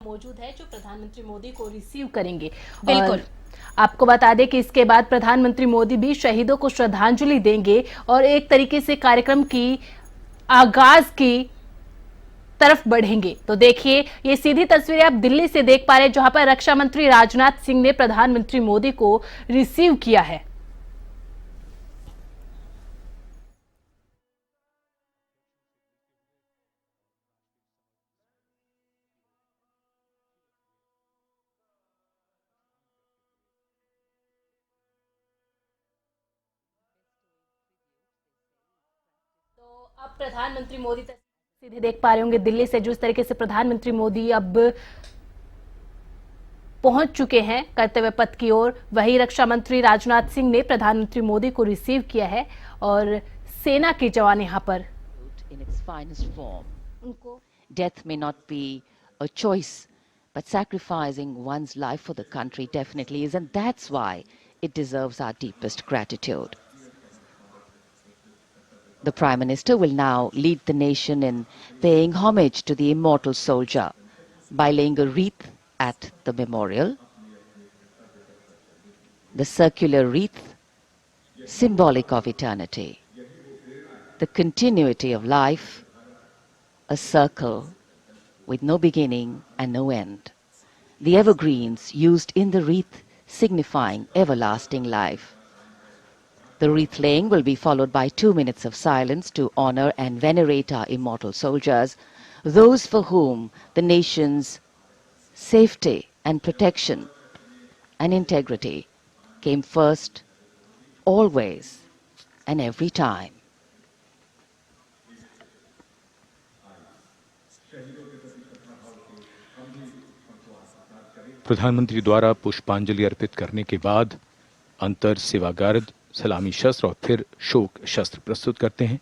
मौजूद है जो प्रधानमंत्री मोदी को रिसीव करेंगे। बिल्कुल। आपको बता दें कि इसके बाद प्रधानमंत्री मोदी भी शहीदों को श्रद्धांजलि देंगे और एक तरीके से कार्यक्रम की आगाज की तरफ बढ़ेंगे। तो देखिए, ये सीधी तस्वीरें आप दिल्ली से देख पा रहे हैं, जहां पर रक्षा मंत्री राजनाथ सिंह ने प्रधानमंत्री मोदी को रिसीव किया है। तो अब प्रधानमंत्री मोदी सीधे देख पा रहे होंगे दिल्ली से, जिस तरीके से प्रधानमंत्री मोदी अब पहुंच चुके हैं कर्तव्य पथ की ओर। वही रक्षा मंत्री राजनाथ सिंह ने प्रधानमंत्री मोदी को रिसीव किया है और सेना के जवान यहां पर in its finest form. Death may not be a choice, but sacrificing one's life for the country definitely is, and that's why it deserves our deepest gratitude. The Prime Minister will now lead the nation in paying homage to the immortal soldier by laying a wreath at the memorial. The circular wreath, symbolic of eternity, the continuity of life, a circle with no beginning and no end. The evergreens used in the wreath signifying everlasting life. The wreath laying will be followed by 2 minutes of silence to honor and venerate our immortal soldiers, those for whom the nation's safety and protection and integrity came first, always and every time. प्रधानमंत्री द्वारा पुष्पांजलि अर्पित करने के बाद अंतर सेवागार्द सलामी शस्त्र और फिर शोक शस्त्र प्रस्तुत करते हैं।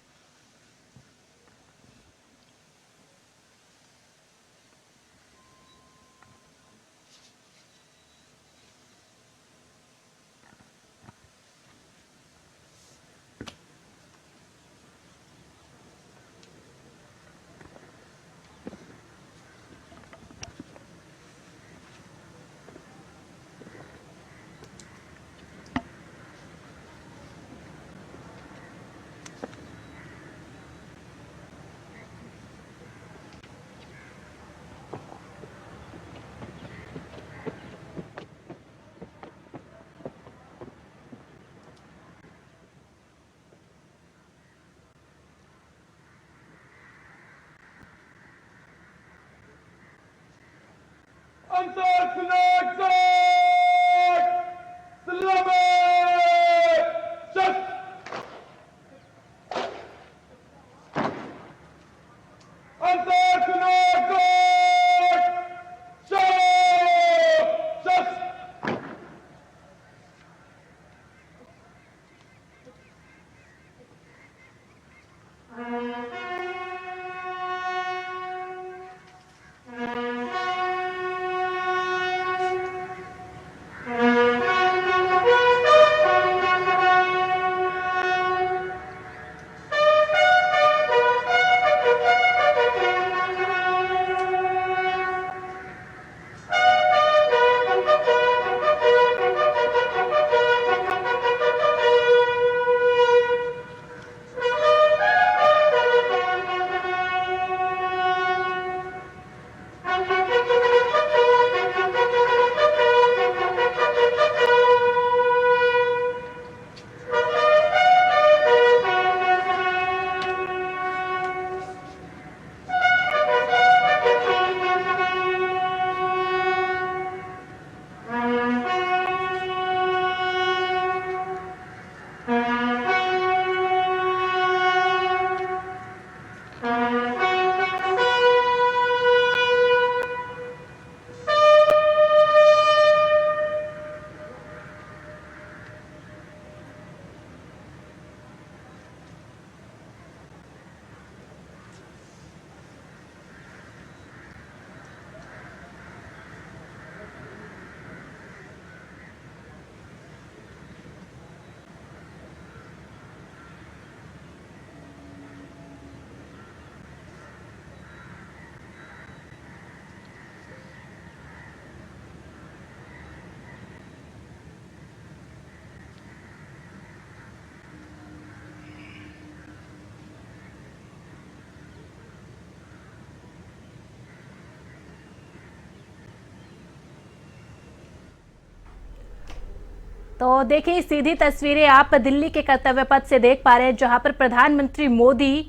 तो देखिए सीधी तस्वीरें आप दिल्ली के कर्तव्य पथ से देख पा रहे हैं, जहां पर प्रधानमंत्री मोदी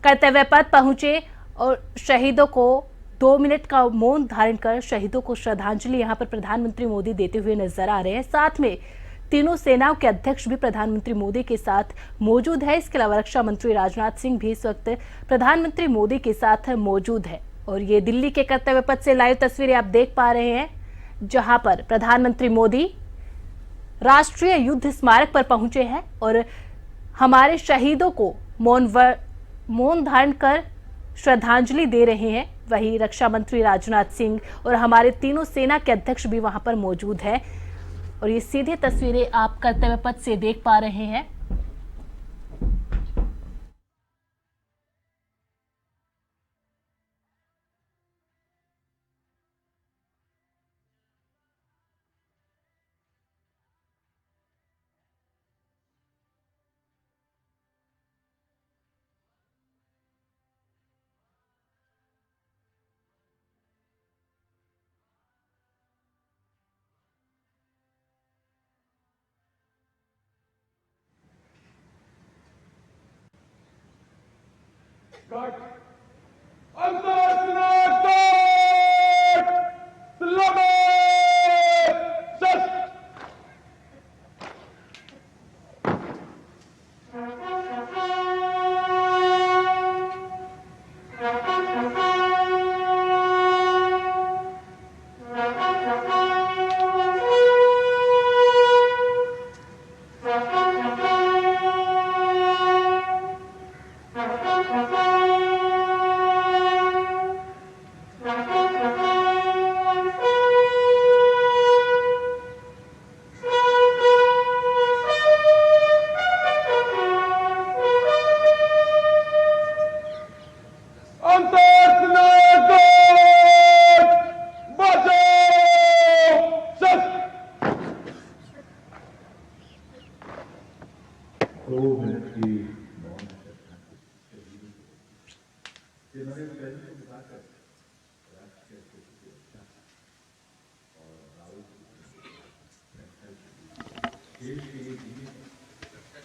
कर्तव्य पथ पहुंचे और शहीदों को 2 मिनट का मौन धारण कर शहीदों को श्रद्धांजलि यहां पर प्रधानमंत्री मोदी देते हुए नजर आ रहे हैं। साथ में तीनों सेनाओं के अध्यक्ष भी प्रधानमंत्री मोदी के साथ मौजूद है। इसके अलावा रक्षा मंत्री राजनाथ सिंह भी इस वक्त प्रधानमंत्री मोदी के साथ मौजूद है। और ये दिल्ली के कर्तव्य पथ से लाइव तस्वीरें आप देख पा रहे हैं, जहां पर प्रधानमंत्री मोदी राष्ट्रीय युद्ध स्मारक पर पहुंचे हैं और हमारे शहीदों को मौन धारण कर श्रद्धांजलि दे रहे हैं। वहीं रक्षा मंत्री राजनाथ सिंह और हमारे तीनों सेना के अध्यक्ष भी वहां पर मौजूद हैं। और ये सीधे तस्वीरें आप कर्तव्य पथ से देख पा रहे हैं।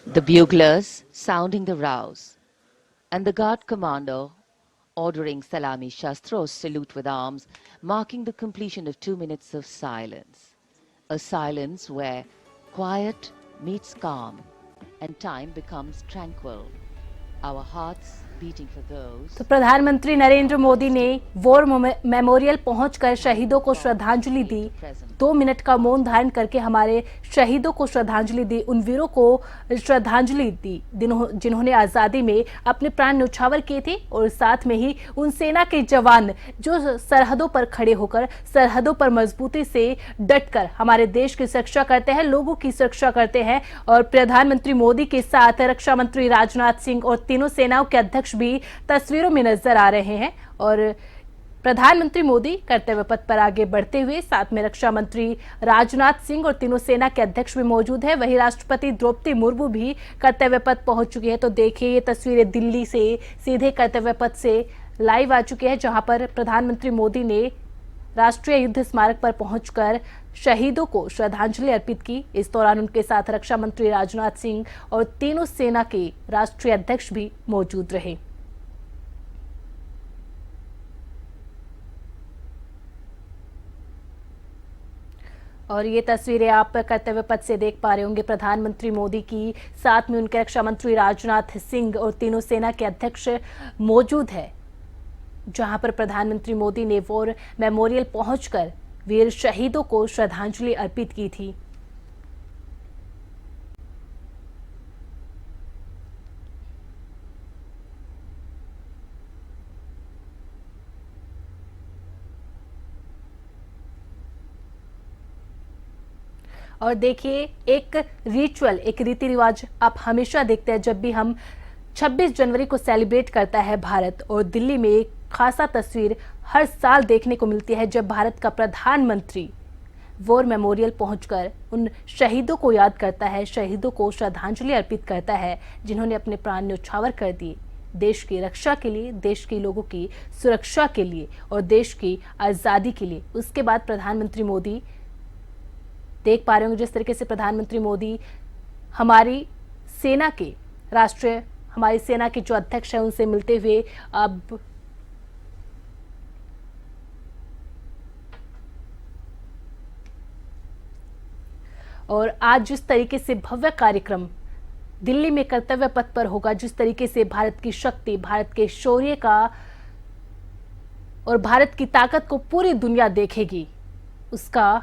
The buglers sounding the rouse, and the guard commander ordering Salami Shastros salute with arms, marking the completion of 2 minutes of silence. A silence where quiet meets calm and time becomes tranquil. Our hearts beating for those. तो प्रधानमंत्री नरेंद्र मोदी ने war memorial पहुंचकर शहीदों को श्रद्धांजलि दी। 2 minute का मौन धारण करके हमारे शहीदों को श्रद्धांजलि दी, उन वीरों को श्रद्धांजलि दी जिन्होंने आजादी में अपने प्राण न्यौछावर किए थे। और साथ में ही उन सेना के जवान जो सरहदों पर खड़े होकर सरहदों पर मजबूती से डटकर हमारे देश की सुरक्षा करते हैं, लोगों की सुरक्षा करते हैं। और प्रधानमंत्री मोदी के साथ रक्षा मंत्री राजनाथ सिंह और तीनों सेनाओं के अध्यक्ष भी तस्वीरों में नजर आ रहे हैं। और प्रधानमंत्री मोदी कर्तव्य पथ पर आगे बढ़ते हुए साथ में रक्षा मंत्री राजनाथ सिंह और तीनों सेना के अध्यक्ष भी मौजूद हैं। वहीं राष्ट्रपति द्रौपदी मुर्मू भी कर्तव्य पथ पहुंच चुकी है। तो देखिए ये तस्वीरें दिल्ली से सीधे कर्तव्य पथ से लाइव आ चुकी है, जहां पर प्रधानमंत्री मोदी ने राष्ट्रीय युद्ध स्मारक पर पहुंचकर शहीदों को श्रद्धांजलि अर्पित की। इस दौरान उनके साथ रक्षा मंत्री राजनाथ सिंह और तीनों सेना के राष्ट्रीय अध्यक्ष भी मौजूद रहे। और ये तस्वीरें आप कर्तव्य पथ से देख पा रहे होंगे प्रधानमंत्री मोदी की, साथ में उनके रक्षा मंत्री राजनाथ सिंह और तीनों सेना के अध्यक्ष मौजूद है, जहां पर प्रधानमंत्री मोदी ने वॉर मेमोरियल पहुंचकर वीर शहीदों को श्रद्धांजलि अर्पित की थी। और देखिए एक रिचुअल, एक रीति रिवाज आप हमेशा देखते हैं जब भी हम 26 जनवरी को सेलिब्रेट करता है भारत। और दिल्ली में एक खासा तस्वीर हर साल देखने को मिलती है जब भारत का प्रधानमंत्री वॉर मेमोरियल पहुंचकर उन शहीदों को याद करता है, शहीदों को श्रद्धांजलि अर्पित करता है जिन्होंने अपने प्राण न्यौछावर कर दिए देश की रक्षा के लिए, देश के लोगों की सुरक्षा के लिए और देश की आज़ादी के लिए। उसके बाद प्रधानमंत्री मोदी देख पा रहे होंगे जिस तरीके से प्रधानमंत्री मोदी हमारी सेना के हमारी सेना के जो अध्यक्ष हैं उनसे मिलते हुए अब और आज जिस तरीके से भव्य कार्यक्रम दिल्ली में कर्तव्य पथ पर होगा, जिस तरीके से भारत की शक्ति, भारत के शौर्य का और भारत की ताकत को पूरी दुनिया देखेगी, उसका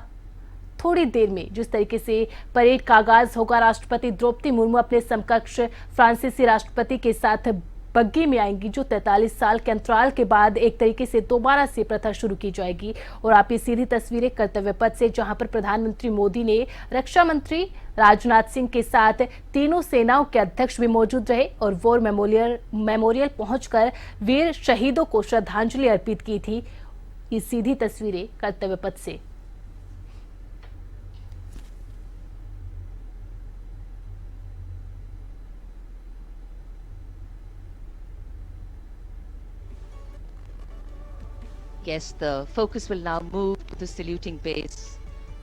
थोड़ी देर में जिस तरीके से परेड का आगाज होगा, राष्ट्रपति द्रौपदी मुर्मू अपने समकक्ष फ्रांसीसी राष्ट्रपति के साथ बग्गी में आएंगी, जो 43 साल के अंतराल के बाद एक तरीके से दोबारा से प्रथा शुरू की जाएगी। और आप ये सीधी तस्वीरें कर्तव्य पथ से, जहां पर प्रधानमंत्री मोदी ने रक्षा मंत्री राजनाथ सिंह के साथ तीनों सेनाओं के अध्यक्ष भी मौजूद रहे और वॉर मेमोरियल पहुंचकर वीर शहीदों को श्रद्धांजलि अर्पित की थी। ये सीधी तस्वीरें कर्तव्य पथ से। Yes, the focus will now move to the saluting base,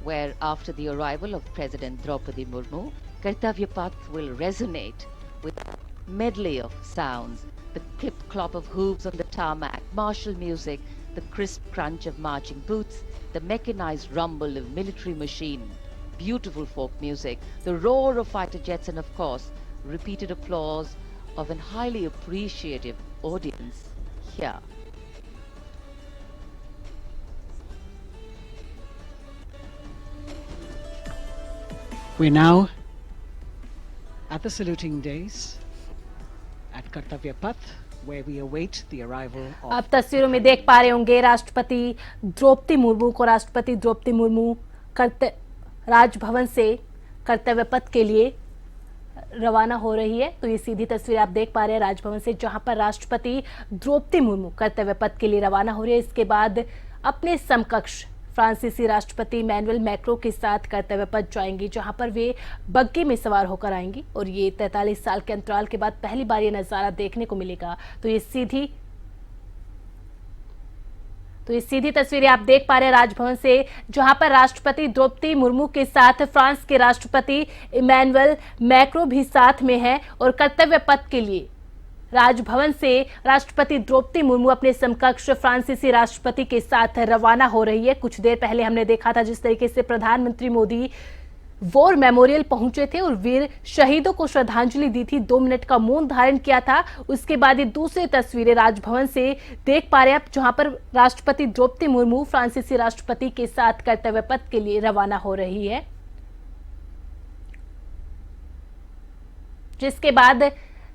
where after the arrival of President Draupadi Murmu, Kartavya Path will resonate with a medley of sounds, the clip-clop of hooves on the tarmac, martial music, the crisp crunch of marching boots, the mechanized rumble of military machine, beautiful folk music, the roar of fighter jets, and of course, repeated applause of an highly appreciative audience here. We're now at the saluting days at Kartavya Path, where we await the arrival of... आप तस्वीरों में देख पा रहे होंगे राष्ट्रपति द्रौपदी मुर्मू को। राष्ट्रपति द्रौपदी मुर्मू राजभवन से कर्तव्य पथ के लिए रवाना हो रही है। तो ये सीधी तस्वीर आप देख पा रहे हैं राजभवन से, जहां पर राष्ट्रपति द्रौपदी मुर्मू कर्तव्य पथ के लिए रवाना हो रही है। इसके बाद अपने समकक्ष फ्रांसीसी राष्ट्रपति इमैनुअल मैक्रो के साथ कर्तव्य पथ जाएंगी, जहां पर वे बग्गी में सवार होकर आएंगी और ये 43 साल के अंतराल के बाद पहली बार ये नजारा देखने को मिलेगा। तो ये सीधी तस्वीरें आप देख पा रहे हैं राजभवन से, जहां पर राष्ट्रपति द्रौपदी मुर्मू के साथ फ्रांस के राष्ट्रपति इमैनुअल मैक्रो भी साथ में हैं और कर्तव्य पथ के लिए राजभवन से राष्ट्रपति द्रौपदी मुर्मू अपने समकक्ष फ्रांसीसी राष्ट्रपति के साथ रवाना हो रही है। कुछ देर पहले हमने देखा था जिस तरीके से प्रधानमंत्री मोदी वॉर मेमोरियल पहुंचे थे और वीर शहीदों को श्रद्धांजलि दी थी, 2 मिनट का मौन धारण किया था। उसके बाद ये दूसरी तस्वीरें राजभवन से देख पा रहे हैं आप, जहां पर राष्ट्रपति द्रौपदी मुर्मू फ्रांसीसी राष्ट्रपति के साथ कर्तव्य पथ के लिए रवाना हो रही है, जिसके बाद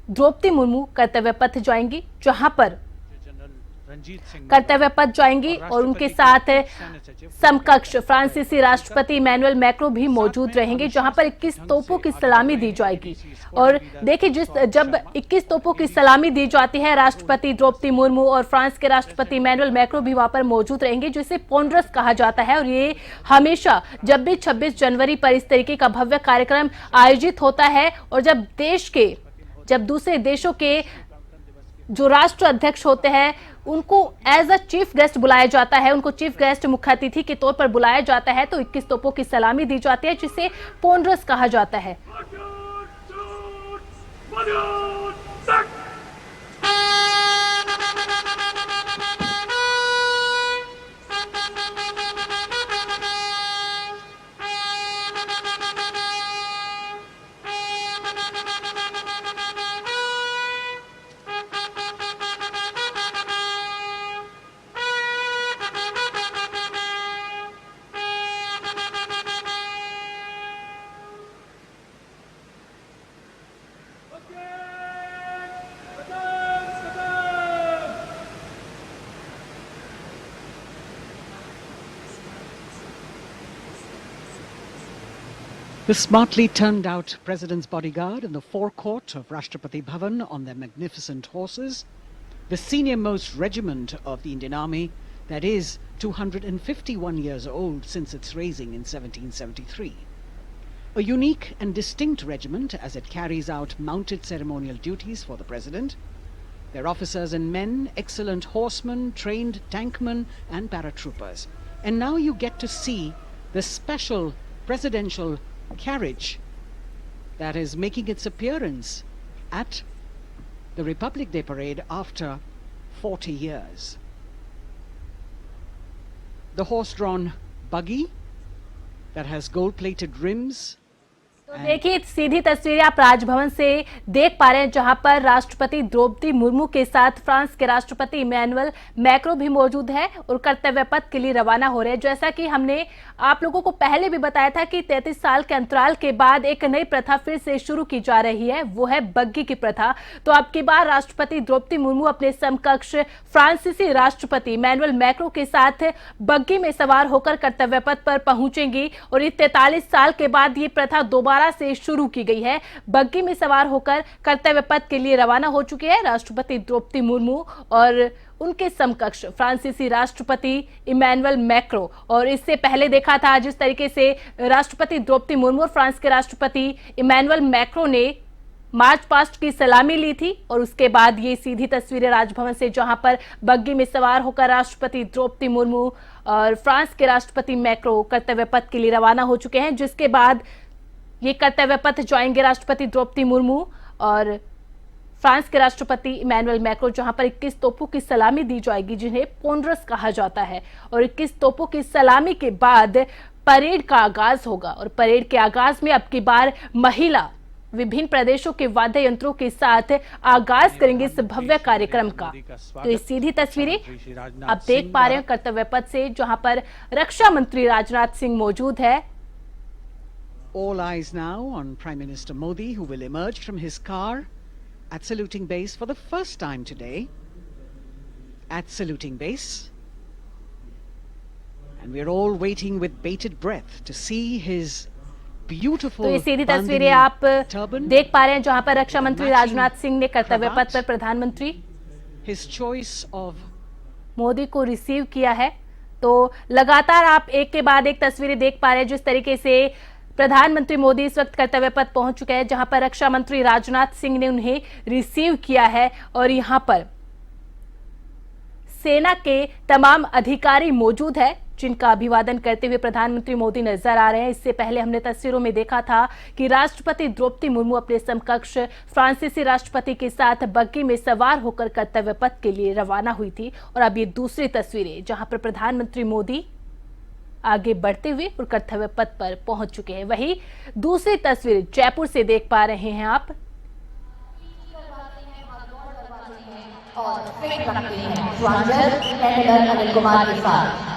द्रौपदी मुर्मू कर्तव्य पथ जाएंगी, जहां पर कर्तव्य पथ जाएंगी और उनके साथ समकक्ष फ्रांसीसी राष्ट्रपति इमैनुअल मैक्रो भी मौजूद रहेंगे, जहां पर 21 तोपों की सलामी दी जाएगी। और देखिए जब 21 तोपों की सलामी दी जाती है, राष्ट्रपति द्रौपदी मुर्मू और फ्रांस के राष्ट्रपति इमैनुअल मैक्रो भी वहां पर मौजूद रहेंगे, जिसे पोंड्रस कहा जाता है। और ये हमेशा जब भी 26 जनवरी पर इस तरीके का भव्य कार्यक्रम आयोजित होता है और जब दूसरे देशों के जो राष्ट्र अध्यक्ष होते हैं उनको एज अ चीफ गेस्ट बुलाया जाता है, उनको चीफ गेस्ट मुख्य अतिथि के तौर पर बुलाया जाता है, तो 21 तोपों की सलामी दी जाती है, जिसे पोंड्रस कहा जाता है। The smartly turned out President's bodyguard in the forecourt of Rashtrapati Bhavan on their magnificent horses, the senior most regiment of the Indian Army that is 251 years old since its raising in 1773. A unique and distinct regiment as it carries out mounted ceremonial duties for the President. Their officers and men, excellent horsemen, trained tankmen and paratroopers. And now you get to see the special presidential carriage that is making its appearance at the Republic Day parade after 40 years. The horse-drawn buggy that has gold-plated rims. तो देखिए सीधी तस्वीरें आप राजभवन से देख पा रहे हैं, जहां पर राष्ट्रपति द्रौपदी मुर्मू के साथ फ्रांस के राष्ट्रपति इमैनुअल मैक्रो भी मौजूद है और कर्तव्य पथ के लिए रवाना हो रहे हैं। जैसा कि हमने आप लोगों को पहले भी बताया था कि 33 साल के अंतराल के बाद एक नई प्रथा फिर से शुरू की जा रही है, वो है बग्गी की प्रथा। तो अब की बार राष्ट्रपति द्रौपदी मुर्मू अपने समकक्ष फ्रांसीसी राष्ट्रपति इमैनुअल मैक्रो के साथ बग्गी में सवार होकर कर्तव्य पथ पर पहुंचेंगी और ये 43 साल के बाद ये प्रथा दोबारा से शुरू की गई है। बग्गी में सवार होकर कर्तव्य पथ के लिए रवाना हो चुके हैं राष्ट्रपति द्रौपदी मुर्मू और उनके समकक्ष फ्रांसीसी राष्ट्रपति इमैनुअल मैक्रो। और इससे पहले देखा था जिस तरीके से राष्ट्रपति द्रौपदी मुर्मू और फ्रांस के राष्ट्रपति इमैनुअल मैक्रो ने मार्च पास्ट की सलामी ली थी और उसके बाद ये सीधी तस्वीरें राजभवन से, जहां पर बग्गी में सवार होकर राष्ट्रपति द्रौपदी मुर्मू और फ्रांस के राष्ट्रपति मैक्रो कर्तव्य पथ के लिए रवाना हो चुके हैं, जिसके बाद ये कर्तव्य पथ जाएंगे राष्ट्रपति द्रौपदी मुर्मू और फ्रांस के राष्ट्रपति इमैनुअल मैक्रो, जहां पर 21 तोपों की सलामी दी जाएगी जिन्हें पोंड्रस कहा जाता है। और 21 तोपों की सलामी के बाद परेड का आगाज होगा और परेड के आगाज में अब की बार महिला विभिन्न प्रदेशों के वाद्य यंत्रों के साथ आगाज करेंगे इस भव्य कार्यक्रम का। तो ये सीधी तस्वीरें आप देख पा रहे हैं कर्तव्य पथ से, जहां पर रक्षा मंत्री राजनाथ सिंह मौजूद है। All eyes now on Prime Minister Modi, who will emerge from his car at saluting base for the first time today. At saluting base. And we're all waiting with bated breath to see his beautiful तो ये सीधी तस्वीरें आप देख पा रहे हैं, जहां पर रक्षा मंत्री राजनाथ सिंह ने कर्तव्य पथ पर प्रधानमंत्री his choice of मोदी को रिसीव किया है। तो लगातार आप एक के बाद एक तस्वीरें देख पा रहे हैं जिस तरीके से प्रधानमंत्री मोदी इस वक्त कर्तव्य पथ पहुंच चुके हैं, जहां पर रक्षा मंत्री राजनाथ सिंह ने उन्हें रिसीव किया है और यहां पर सेना के तमाम अधिकारी मौजूद है जिनका अभिवादन करते हुए प्रधानमंत्री मोदी नजर आ रहे हैं। इससे पहले हमने तस्वीरों में देखा था कि राष्ट्रपति द्रौपदी मुर्मू अपने समकक्ष फ्रांसीसी राष्ट्रपति के साथ बग्गी में सवार होकर कर्तव्य पथ के लिए रवाना हुई थी और अब ये दूसरी तस्वीरें जहां पर प्रधानमंत्री मोदी आगे बढ़ते हुए और कर्तव्य पथ पर पहुंच चुके हैं। वहीं दूसरी तस्वीर जयपुर से देख पा रहे हैं आप। और फिट रखते हैं स्वागत कैनेडर अनिल कुमार के साथ।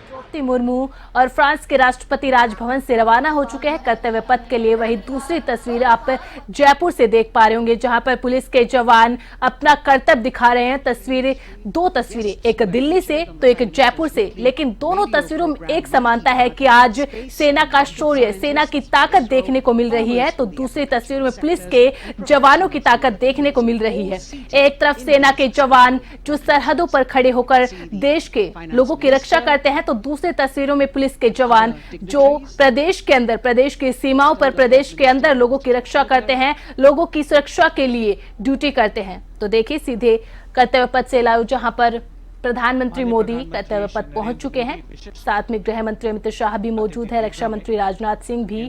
द्रौपदी मुर्मू और फ्रांस के राष्ट्रपति राजभवन से रवाना हो चुके हैं कर्तव्य पथ के लिए। वही दूसरी तस्वीर आप जयपुर से देख पा रहे होंगे, जहां पर पुलिस के जवान अपना कर्तव्य दिखा रहे हैं। तस्वीरें, दो तस्वीरें, एक दिल्ली से तो एक जयपुर से, लेकिन दोनों तस्वीरों में एक समानता है कि आज सेना का शौर्य, सेना की ताकत देखने को मिल रही है। तो दूसरी तस्वीर में पुलिस के जवानों की ताकत देखने को मिल रही है। एक तरफ सेना के जवान जो सरहदों पर खड़े होकर देश के लोगों की रक्षा करते हैं, तो दूसरी तस्वीरों में पुलिस के जवान जो प्रदेश के अंदर, प्रदेश की सीमाओं पर, प्रदेश के अंदर लोगों की रक्षा करते हैं, लोगों की सुरक्षा के लिए ड्यूटी करते हैं। तो देखिए सीधे कर्तव्य पथ से लाइव, जहां पर प्रधानमंत्री मोदी कर्तव्य पथ पहुंच चुके हैं। साथ में गृह मंत्री अमित शाह भी मौजूद है, रक्षा मंत्री राजनाथ सिंह भी,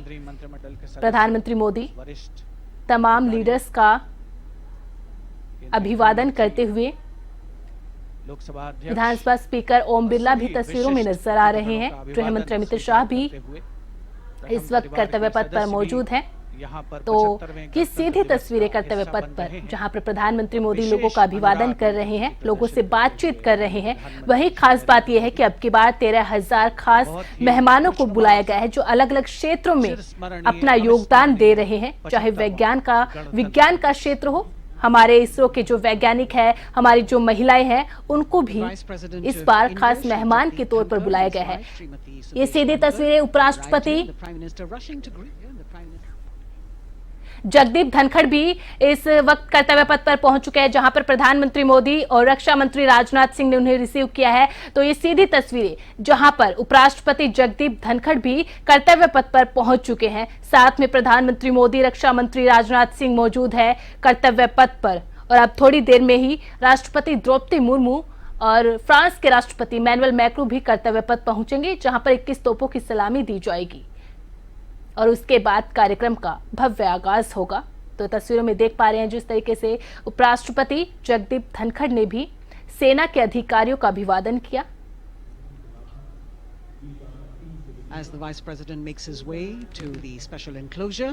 प्रधानमंत्री मोदी तमाम लीडर्स का अभिवादन करते हुए। विधानसभा स्पीकर ओम बिरला भी तस्वीरों में नजर आ रहे हैं। गृह मंत्री अमित शाह भी इस वक्त कर्तव्य पथ पर मौजूद हैं। तो ये सीधी तस्वीरें कर्तव्य पथ पर, जहां पर प्रधानमंत्री मोदी लोगों का अभिवादन कर रहे हैं, लोगों से बातचीत कर रहे हैं। वही खास बात यह है कि अब की बार 13,000 खास मेहमानों को बुलाया गया है जो अलग अलग क्षेत्रों में अपना योगदान दे रहे हैं, चाहे विज्ञान का क्षेत्र हो। हमारे इसरो के जो वैज्ञानिक हैं, हमारी जो महिलाएं हैं, उनको भी इस बार खास मेहमान के तौर पर बुलाया गया है। ये सीधी तस्वीरें उपराष्ट्रपति जगदीप धनखड़ भी इस वक्त कर्तव्य पथ पर पहुंच चुके हैं, जहां पर प्रधानमंत्री मोदी और रक्षा मंत्री राजनाथ सिंह ने उन्हें रिसीव किया है। तो ये सीधी तस्वीरें जहां पर उपराष्ट्रपति जगदीप धनखड़ भी कर्तव्य पथ पर पहुंच चुके हैं, साथ में प्रधानमंत्री मोदी, रक्षा मंत्री राजनाथ सिंह मौजूद है कर्तव्य पथ पर। और अब थोड़ी देर में ही राष्ट्रपति द्रौपदी मुर्मू और फ्रांस के राष्ट्रपति इमैनुअल मैक्रों भी कर्तव्य पथ पहुंचेंगे, जहां पर 21 तोपों की सलामी दी जाएगी और उसके बाद कार्यक्रम का भव्य आगाज होगा। तो तस्वीरों में देख पा रहे हैं जिस तरीके से उपराष्ट्रपति जगदीप धनखड़ ने भी सेना के अधिकारियों का अभिवादन किया। As the Vice President makes his way to the special enclosure,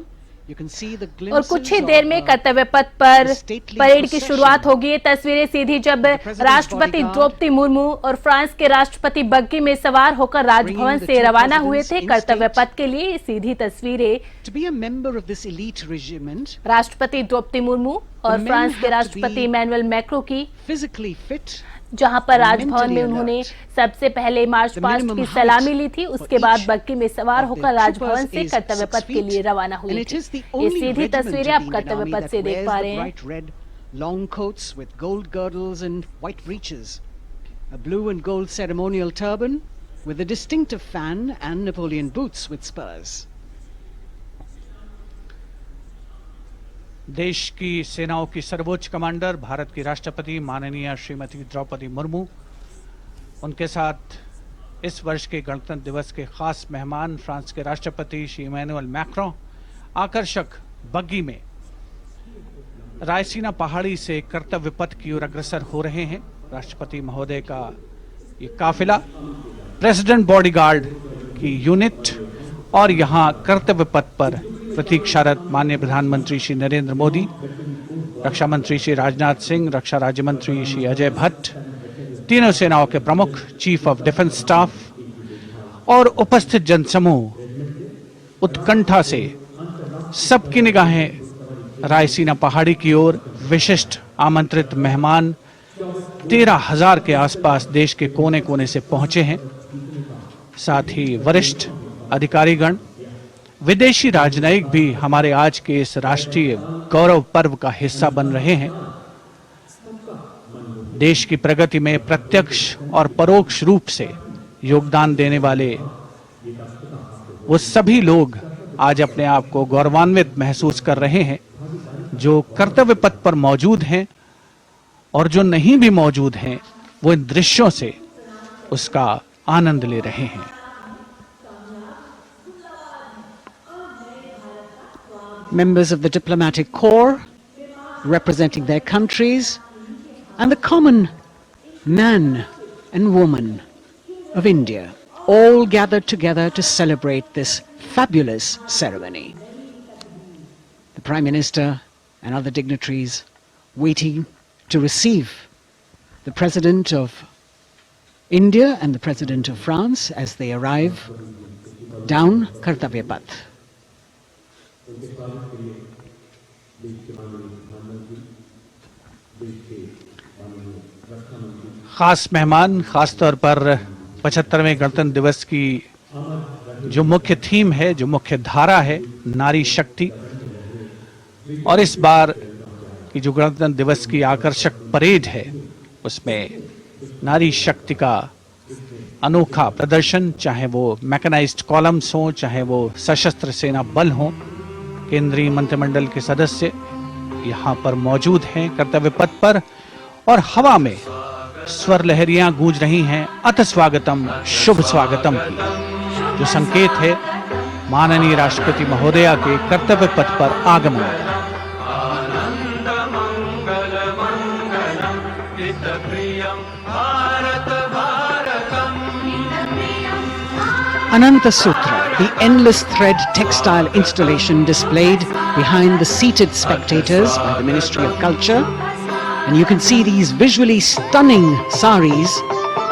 you can see the और glimpses कुछ ही देर में कर्तव्य पथ पर परेड की शुरुआत होगी। ये तस्वीरें सीधी जब राष्ट्रपति द्रौपदी मुर्मू और फ्रांस के राष्ट्रपति बग्गी में सवार होकर राजभवन से रवाना हुए थे कर्तव्य पथ के लिए। सीधी तस्वीरें To be a member of this elite regiment, राष्ट्रपति द्रौपदी मुर्मू और फ्रांस के राष्ट्रपति इमैनुअल मैक्रों की, physically fit, जहां पर राजभवन में उन्होंने सबसे पहले मार्च पास्ट की सलामी ली थी। उसके बाद बग्गी में सवार होकर राजभवन से कर्तव्य पथ के लिए रवाना हुई थी। ये सीधी तस्वीरें आप कर्तव्य पथ से देख पा रहे हैं। long coats with gold girdles and white breeches, a blue and gold ceremonial turban with a distinctive fan and Napoleon boots with spurs. देश की सेनाओं की सर्वोच्च कमांडर भारत की राष्ट्रपति माननीय श्रीमती द्रौपदी मुर्मू, उनके साथ इस वर्ष के गणतंत्र दिवस के खास मेहमान फ्रांस के राष्ट्रपति श्री इमैनुअल मैक्रों आकर्षक बग्गी में रायसीना पहाड़ी से कर्तव्य पथ की ओर अग्रसर हो रहे हैं। राष्ट्रपति महोदय का ये काफिला प्रेसिडेंट बॉडीगार्ड की यूनिट और यहाँ कर्तव्य पथ पर प्रतीक्षारत माननीय प्रधानमंत्री श्री नरेंद्र मोदी, रक्षा मंत्री श्री राजनाथ सिंह, रक्षा राज्य मंत्री श्री अजय भट्ट, तीनों सेनाओं के प्रमुख, चीफ ऑफ डिफेंस स्टाफ और उपस्थित जनसमूह उत्कंठा से सबकी निगाहें रायसीना पहाड़ी की ओर। विशिष्ट आमंत्रित मेहमान 13,000 के आसपास देश के कोने कोने से पहुंचे हैं। साथ ही वरिष्ठ अधिकारीगण, विदेशी राजनयिक भी हमारे आज के इस राष्ट्रीय गौरव पर्व का हिस्सा बन रहे हैं। देश की प्रगति में प्रत्यक्ष और परोक्ष रूप से योगदान देने वाले वो सभी लोग आज अपने आप को गौरवान्वित महसूस कर रहे हैं, जो कर्तव्य पथ पर मौजूद हैं और जो नहीं भी मौजूद हैं, वो इन दृश्यों से उसका आनंद ले रहे हैं। Members of the diplomatic corps representing their countries and the common man and woman of India all gathered together to celebrate this fabulous ceremony. The Prime Minister and other dignitaries waiting to receive the President of India and the President of France as they arrive down Kartavya Path. खास मेहमान, खास तौर पर 75वें गणतंत्र दिवस की जो मुख्य थीम है, जो मुख्य धारा है, नारी शक्ति, और इस बार की जो गणतंत्र दिवस की आकर्षक परेड है उसमें नारी शक्ति का अनोखा प्रदर्शन, चाहे वो मैकेनाइज्ड कॉलम्स हों, चाहे वो सशस्त्र सेना बल हों। केंद्रीय मंत्रिमंडल के सदस्य यहाँ पर मौजूद हैं कर्तव्य पथ पर और हवा में स्वर लहरियां गूंज रही हैं अथ स्वागतम, शुभ स्वागतम की, जो संकेत है माननीय राष्ट्रपति महोदया के कर्तव्य पथ पर आगमन का। Ananta Sutra, the endless thread textile installation displayed behind the seated spectators by the Ministry of Culture. And you can see these visually stunning saris,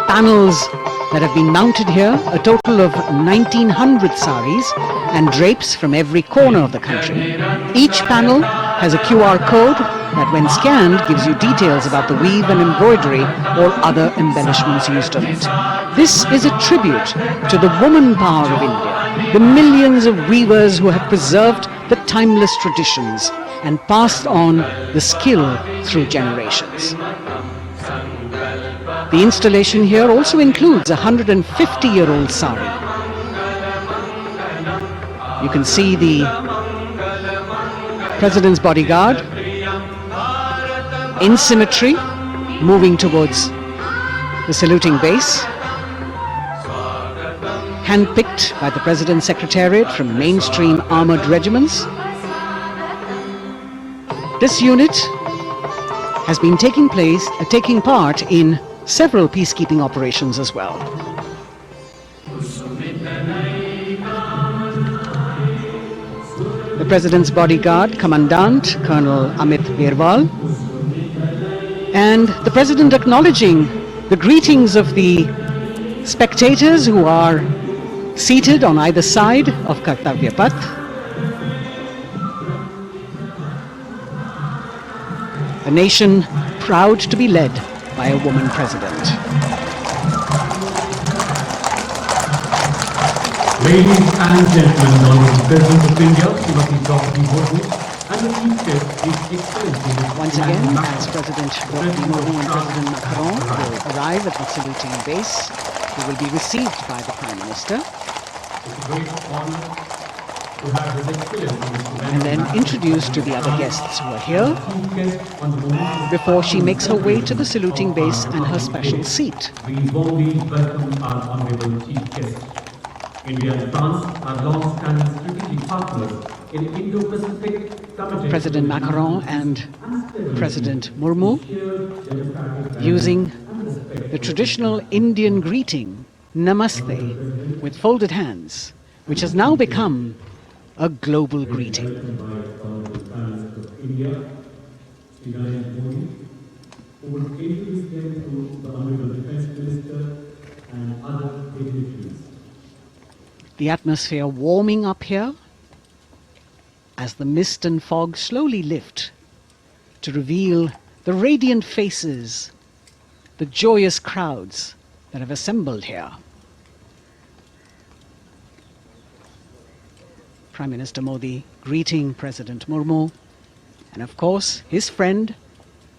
panels that have been mounted here, a total of 1,900 saris and drapes from every corner of the country. Each panel has a QR code that when scanned gives you details about the weave and embroidery or other embellishments used on it. This is a tribute to the woman power of India, the millions of weavers who have preserved the timeless traditions and passed on the skill through generations. The installation here also includes a 150-year-old sari. You can see the President's bodyguard in symmetry moving towards the saluting base, handpicked by the President's Secretariat from mainstream armoured regiments. This unit has been taking part in several peacekeeping operations as well. The President's bodyguard, Commandant Colonel Amit Birwal, and the President acknowledging the greetings of the spectators who are seated on either side of Kartavya Path. A nation proud to be led by a woman president. Ladies and gentlemen, Honorable President of India, Srimati Draupadi Murmu, and the Chief Guest, His Excellency Once again, as President Draupadi Murmu and President Macron will arrive at the saluting base, they will be received by the Prime Minister. It's a great honor to have His Excellency And then introduced to the other guests who are here Chief Guest on the moment. before she makes her way to the saluting base and her special seat. We warmly welcome our Honorable Chief Guest. India and France are long-standing strategic partners in Indo-Pacific committed President Macron and President Murmu using the traditional Indian greeting, Namaste, with folded hands, which has now become a global greeting. The atmosphere warming up here as the mist and fog slowly lift to reveal the radiant faces, the joyous crowds that have assembled here. Prime Minister Modi greeting President Murmu, and of course his friend,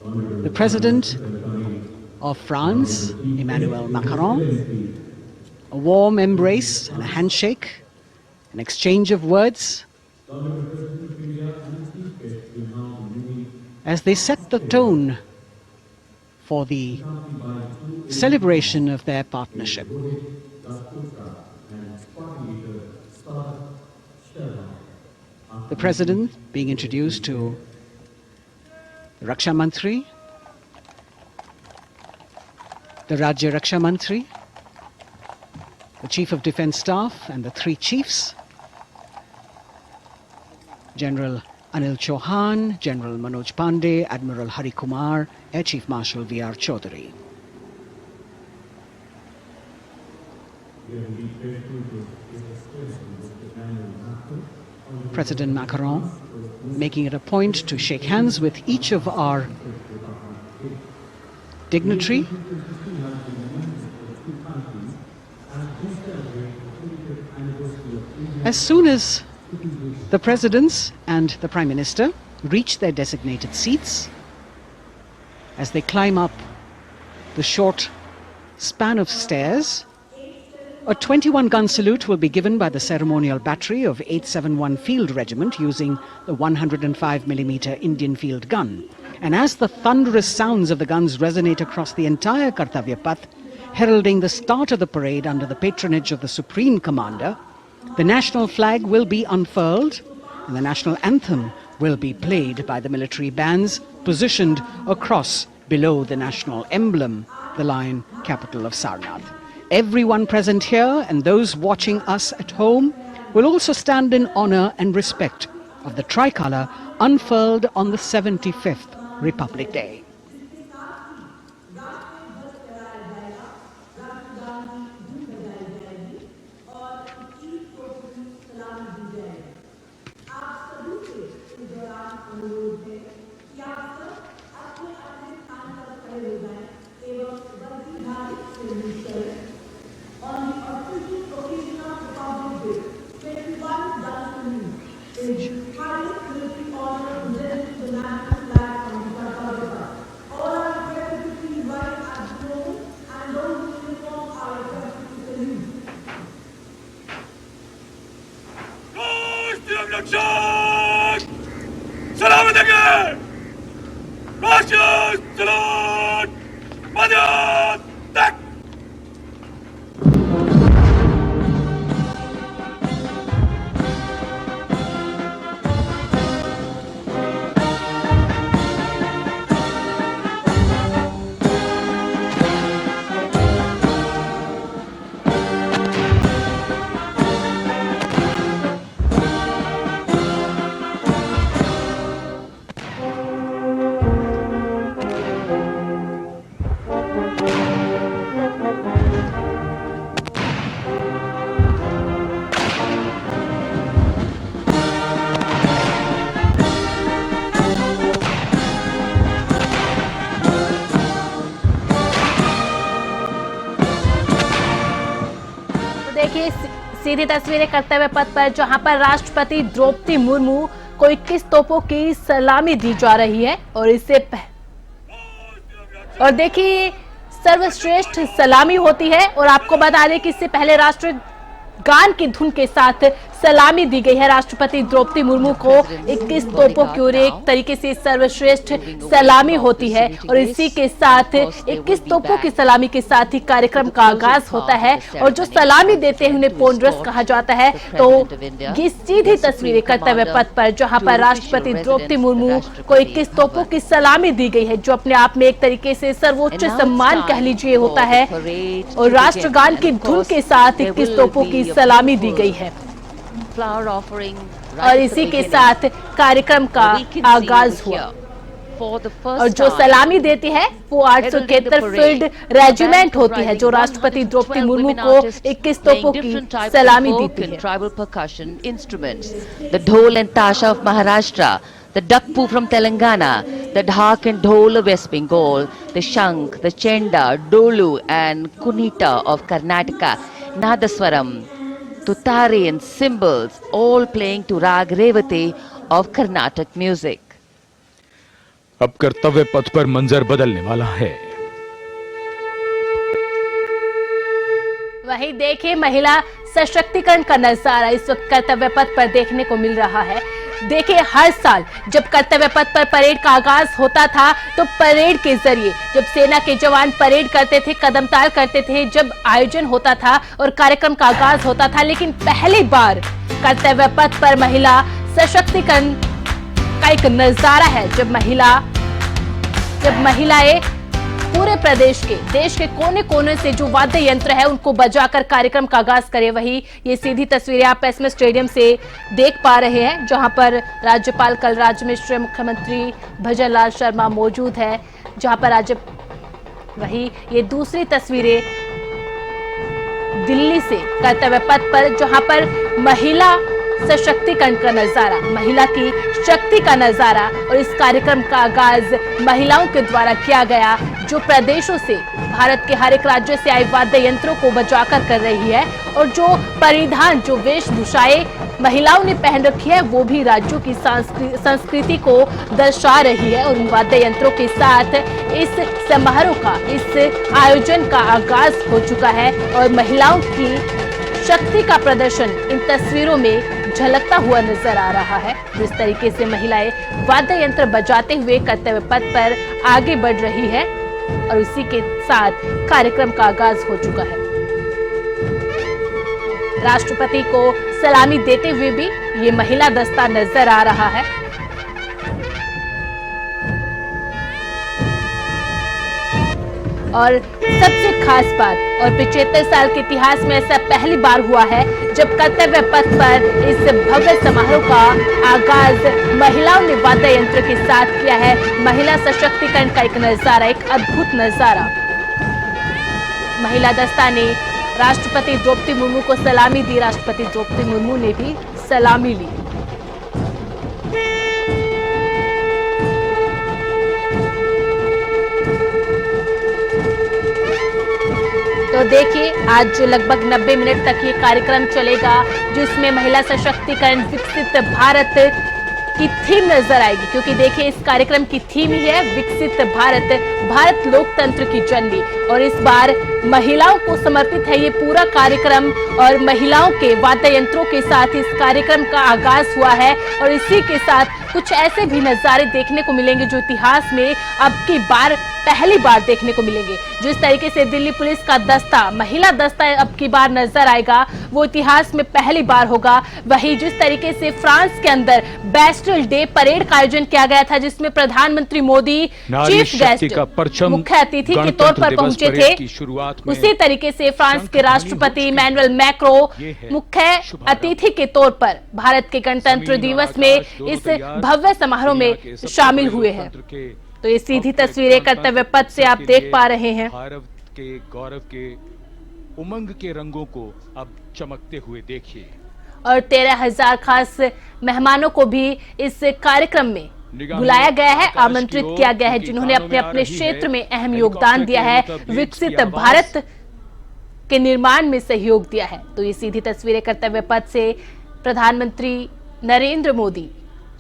the President of France, Emmanuel Macron. A warm embrace and a handshake, an exchange of words as they set the tone for the celebration of their partnership. The President being introduced to the Raksha Mantri, the Rajya Raksha Mantri, the Chief of Defence Staff and the three chiefs, General Anil Chauhan, General Manoj Pandey, Admiral Hari Kumar, Air Chief Marshal V.R. Chaudhary. President Macron making it a point to shake hands with each of our dignitary. As soon as the presidents and the Prime Minister reach their designated seats, as they climb up the short span of stairs, a 21-gun salute will be given by the ceremonial battery of 871 Field Regiment using the 105mm Indian field gun. And as the thunderous sounds of the guns resonate across the entire Kartavya Path, heralding the start of the parade under the patronage of the Supreme Commander, the national flag will be unfurled and the national anthem will be played by the military bands positioned across below the national emblem, the lion capital of Sarnath. Everyone present here and those watching us at home will also stand in honor and respect of the tricolour unfurled on the 75th Republic Day. Salam alaikum! Rashid Salam! Madad! Tak! देखिए सीधी तस्वीरें कर्तव्य पथ पर, जहां पर राष्ट्रपति द्रौपदी मुर्मू को 21 तोपों की सलामी दी जा रही है। और देखिए सर्वश्रेष्ठ सलामी होती है। और आपको बता दें कि इससे पहले राष्ट्र गान की धुन के साथ सलामी दी गई है राष्ट्रपति द्रौपदी मुर्मू को 21 तोपों की ओर। एक तरीके से सर्वश्रेष्ठ सलामी होती है और इसी के साथ 21 तोपों की सलामी के साथ ही कार्यक्रम का आगाज होता है। और जो सलामी देते हैं उन्हें पोंड्रस कहा जाता है। तो ये सीधी तस्वीरें कर्तव्य पथ पर, जहां पर राष्ट्रपति द्रौपदी मुर्मू को 21 तोपों की सलामी दी गई है, जो अपने आप में एक तरीके से सर्वोच्च सम्मान कह लीजिए होता है। और राष्ट्रगान की धुन के साथ 21 तोपों की सलामी दी गई है और इसी के साथ कार्यक्रम का आगाज हुआ। और जो सलामी देती है वो 873 फील्ड रेजिमेंट होती है, जो राष्ट्रपति द्रौपदी मुर्मू को 21 तोपों की सलामी देती है। Tribal percussion instruments, the dhol and tasha of Maharashtra, the dakpu from Telangana, the dhak and dhol of West Bengal, the shank, the chenda, dolu and kunita of Karnataka, nadaswaram, tutari and cymbals, all playing to Rag Revati of Carnatic music. अब कर्तव्य पथ पर मंजर बदलने वाला है। वही देखिए महिला सशक्तिकरण का नजारा इस वक्त कर्तव्य पथ पर देखने को मिल रहा है। देखिए हर साल जब कर्तव्य पथ पर परेड का आगाज होता था तो परेड के जरिए जब सेना के जवान परेड करते थे, कदमताल करते थे, जब आयोजन होता था और कार्यक्रम का आगाज होता था, लेकिन पहली बार कर्तव्य पथ पर महिला सशक्तिकरण का एक नजारा है। जब महिलाएं पूरे प्रदेश के, देश के कोने कोने से जो वाद्य यंत्र है उनको बजाकर कार्यक्रम का आगाज करे। वही ये सीधी तस्वीरें आप एसएमएस स्टेडियम से देख पा रहे हैं, जहां पर राज्यपाल कलराज मिश्र, मुख्यमंत्री भजनलाल शर्मा मौजूद है, जहां पर वही ये दूसरी तस्वीरें दिल्ली से कर्तव्य पथ पर, जहां पर महिला सशक्तिकरण का नजारा, महिला की शक्ति का नजारा। और इस कार्यक्रम का आगाज महिलाओं के द्वारा किया गया, जो प्रदेशों से, भारत के हर एक राज्य से आए वाद्य यंत्रों को बजाकर कर रही है। और जो परिधान, जो वेशभूषाएं महिलाओं ने पहन रखी है वो भी राज्यों की संस्कृति को दर्शा रही है। और उन वाद्य यंत्रों के साथ इस समारोह का, इस आयोजन का आगाज हो चुका है और महिलाओं की शक्ति का प्रदर्शन इन तस्वीरों में झलकता हुआ नजर आ रहा है। जिस तरीके से महिलाएं वाद्य यंत्र बजाते हुए कर्तव्य पथ पर आगे बढ़ रही है और उसी के साथ कार्यक्रम का आगाज हो चुका है। राष्ट्रपति को सलामी देते हुए भी ये महिला दस्ता नजर आ रहा है। और सबसे खास बात, और 75 साल के इतिहास में ऐसा पहली बार हुआ है जब कर्तव्य पथ पर इस भव्य समारोह का आगाज महिलाओं ने वाद्य यंत्र के साथ किया है। महिला सशक्तिकरण का एक नजारा, एक अद्भुत नजारा। महिला दस्ता ने राष्ट्रपति द्रौपदी मुर्मू को सलामी दी, राष्ट्रपति द्रौपदी मुर्मू ने भी सलामी ली। तो देखिए आज लगभग 90 मिनट तक ये कार्यक्रम चलेगा, जिसमें महिला सशक्तिकरण विकसित भारत की थीम नजर आएगी। क्योंकि देखिए इस कार्यक्रम की थीम ही है विकसित भारत, भारत लोकतंत्र की जननी। और इस बार महिलाओं को समर्पित है ये पूरा कार्यक्रम और महिलाओं के वाद्य यंत्रों के साथ इस कार्यक्रम का आगाज हुआ है। और इसी के साथ कुछ ऐसे भी नजारे देखने को मिलेंगे जो इतिहास में अब की बार पहली बार देखने को मिलेंगे। जिस तरीके से दिल्ली पुलिस का दस्ता, महिला दस्ता अब की बार नजर आएगा, वो इतिहास में पहली बार होगा। वही जिस तरीके से फ्रांस के अंदर बेस्टिल डे परेड का आयोजन किया गया था, जिसमें प्रधानमंत्री मोदी चीफ गेस्ट, मुख्य अतिथि के तौर पर पहुंचे थे, उसी तरीके से फ्रांस के राष्ट्रपति इमैनुअल मैक्रो मुख्य अतिथि के तौर पर भारत के गणतंत्र दिवस में इस भव्य समारोह में शामिल हुए हैं। तो ये सीधी तस्वीरें कर्तव्य पथ से आप देख पा रहे हैं। भारत के गौरव के उमंग के रंगों को अब चमकते हुए देखिए। और 13,000 खास मेहमानों को भी इस कार्यक्रम में बुलाया गया है, आमंत्रित किया गया है, जिन्होंने अपने अपने क्षेत्र में अहम योगदान दिया है विकसित भारत के निर्माण में सहयोग दिया है। तो ये सीधी तस्वीरें कर्तव्य पथ से प्रधानमंत्री नरेंद्र मोदी,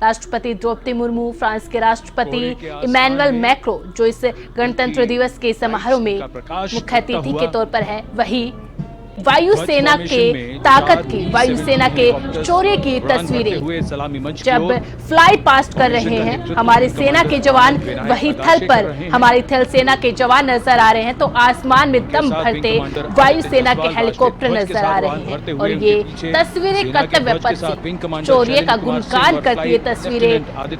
राष्ट्रपति द्रौपदी मुर्मू, फ्रांस के राष्ट्रपति इमैनुअल मैक्रो, जो इस गणतंत्र दिवस के समारोह में मुख्य अतिथि के तौर पर है, वही वायुसेना के ताकत की, वायुसेना के शौर्य की तस्वीरें जब फ्लाई पास्ट कर रहे हैं हमारे सेना के जवान, वही थल पर हमारी थल सेना के जवान नजर आ रहे हैं। तो आसमान में दम भरते वायुसेना के हेलीकॉप्टर नजर आ रहे हैं और ये तस्वीरें कर्तव्य पथ से शौर्य का गुणगान करती है तस्वीरें,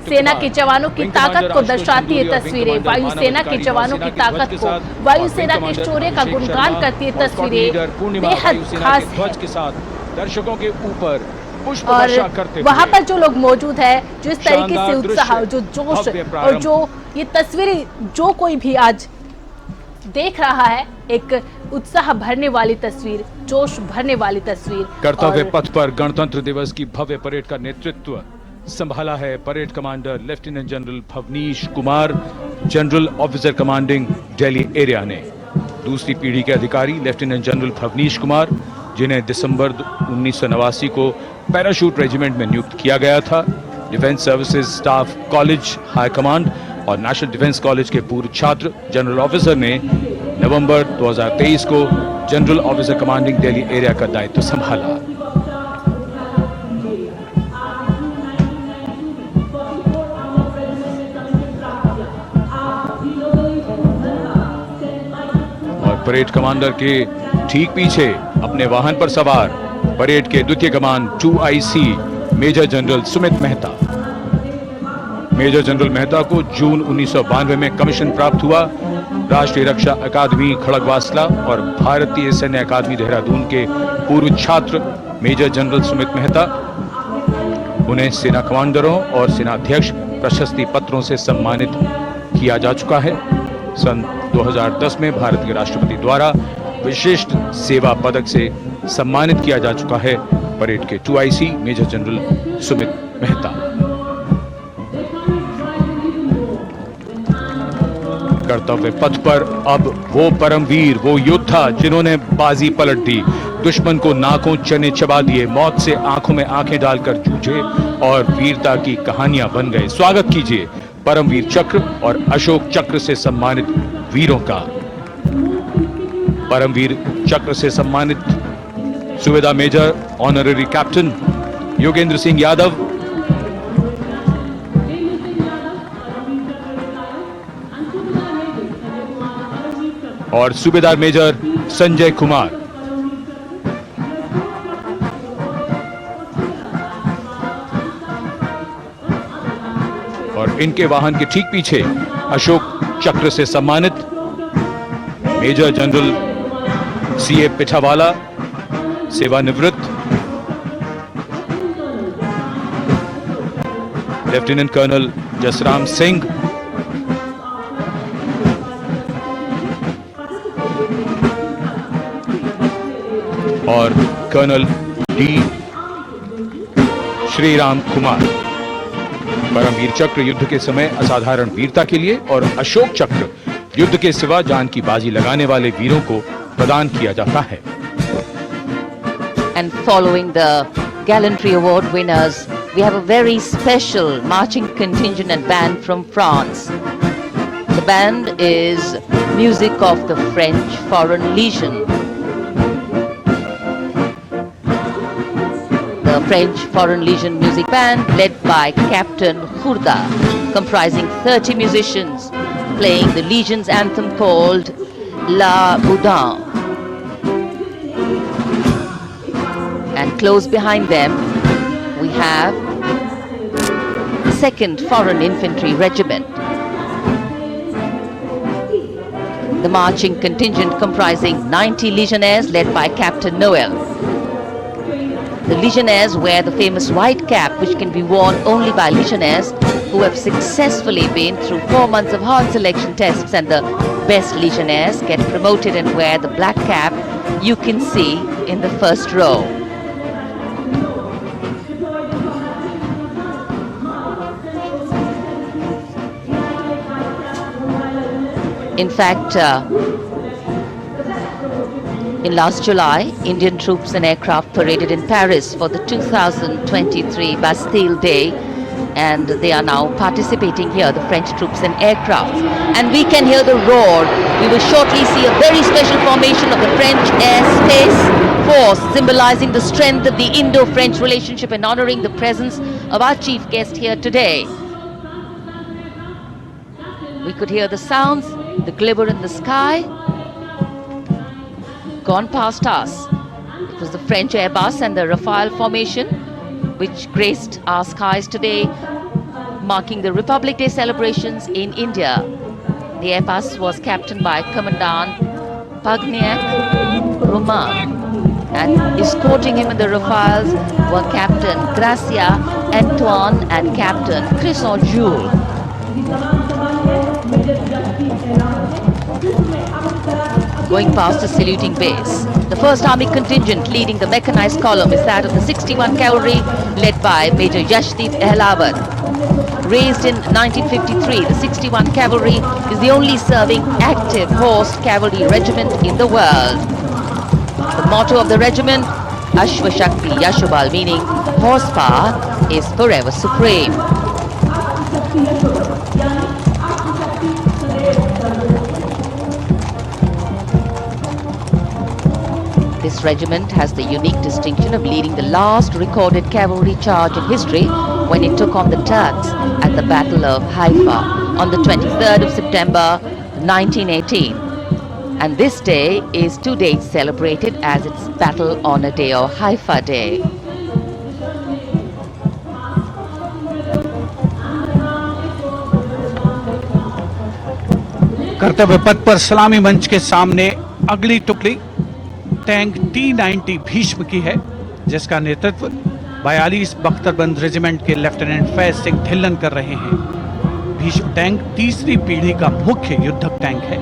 सेना के जवानों की ताकत को दर्शाती है तस्वीरें, वायुसेना के जवानों की ताकत को, वायुसेना के शौर्य का गुणगान करती है तस्वीरें, बेहद खास ध्वज के साथ दर्शकों के ऊपर पुष्प और वर्षा करते वहां पर जो लोग मौजूद है, जो इस तरीके से उत्साह, जो जोश और जो ये तस्वीरें जो कोई भी आज देख रहा है, एक उत्साह भरने वाली तस्वीर, जोश भरने वाली तस्वीर। कर्तव्य पथ पर गणतंत्र दिवस की भव्य परेड का नेतृत्व संभाला है parade commander lieutenant general Bhavnish Kumar, general officer commanding Delhi area ने। दूसरी पीढ़ी के अधिकारी लेफ्टिनेंट जनरल भवनीश कुमार, जिन्हें दिसंबर 1989 को पैराशूट रेजिमेंट में नियुक्त किया गया था, defence services staff college high command और नेशनल डिफेंस कॉलेज के पूर्व छात्र जनरल ऑफिसर ने नवंबर 2023 को general officer commanding Delhi area का दायित्व संभाला। परेड कमांडर के ठीक पीछे अपने वाहन पर सवार परेड के द्वितीय कमान 2IC major general Sumit Mehta. Major general Mehta को जून 1992 में कमीशन प्राप्त हुआ। राष्ट्रीय रक्षा अकादमी खड़गवासला और भारतीय सैन्य अकादमी देहरादून के पूर्व छात्र मेजर जनरल सुमित मेहता, उन्हें सेना कमांडरों और सेनाध्यक्ष प्रशस्ति पत्रों से सम्मानित किया जा चुका है। सन 2010 में भारत के राष्ट्रपति द्वारा विशिष्ट सेवा पदक से सम्मानित किया जा चुका है परेड के 2IC major general Sumit Mehta. कर्तव्य पथ पर अब वो परमवीर, वो योद्धा जिन्होंने बाजी पलट दी, दुश्मन को नाकों चने चबा दिए, मौत से आंखों में आंखें डालकर जूझे और वीरता की कहानियां बन गए। स्वागत कीजिए परमवीर चक्र और अशोक चक्र से सम्मानित वीरों का। परमवीर चक्र से सम्मानित subedar major honorary captain Yogendra Singh Yadav, और सूबेदार मेजर संजय कुमार। और इनके वाहन के ठीक पीछे अशोक चक्र से सम्मानित मेजर जनरल CA पिठावाला, सेवानिवृत्त, लेफ्टिनेंट कर्नल जसराम सिंह, और कर्नल D श्रीराम कुमार। परमवीर चक्र युद्ध के समय असाधारण वीरता के लिए और अशोक चक्र युद्ध के सिवा जान की बाजी लगाने वाले वीरों को प्रदान किया जाता है। And following the gallantry award winners, we have a very special marching contingent and band from France. The band is music of the French Foreign Legion. The French Foreign Legion music band led by Captain Khurda, comprising 30 musicians, playing the Legion's anthem called La Boudin. And close behind them we have the 2nd Foreign Infantry Regiment. The marching contingent comprising 90 Legionnaires led by Captain Noel. The Legionnaires wear the famous white cap, which can be worn only by Legionnaires who have successfully been through 4 months of hard selection tests, and the best Legionnaires get promoted and wear the black cap you can see in the first row. In fact, In last July, Indian troops and aircraft paraded in Paris for the 2023 Bastille Day, and they are now participating here, the French troops and aircrafts. And we can hear the roar. We will shortly see a very special formation of the French Air Space Force, symbolizing the strength of the Indo-French relationship and honoring the presence of our chief guest here today. We could hear the sounds, the glimmer in the sky. Gone past us. It was the French Airbus and the Rafale formation which graced our skies today, marking the Republic Day celebrations in India. The Airbus was captained by Commandant Pagniak Roman, and escorting him in the Rafales were Captain Gracia Antoine and Captain Crisson Jules. Going past the saluting base, the 1st Army contingent leading the mechanized column is that of the 61 Cavalry led by Major Yashdeep Ehlawat. Raised in 1953, the 61 Cavalry is the only serving active horse cavalry regiment in the world. The motto of the regiment, Ashwa Shakti Yashobal, meaning horsepower is forever supreme. This regiment has the unique distinction of leading the last recorded cavalry charge in history when it took on the Turks at the Battle of Haifa on the 23rd of September 1918. And this day is to date celebrated as its Battle Honor Day or Haifa Day. कर्तव्य पथ पर सलामी मंच के सामने अगली टुकड़ी tank T-90 Bhishma की है, जिसका नेतृत्व 42 बख्तरबंद रेजिमेंट के लेफ्टिनेंट फैज सिंह ढिल्लन कर रहे हैं। भीष्म टैंक तीसरी पीढ़ी का मुख्य युद्धक टैंक है,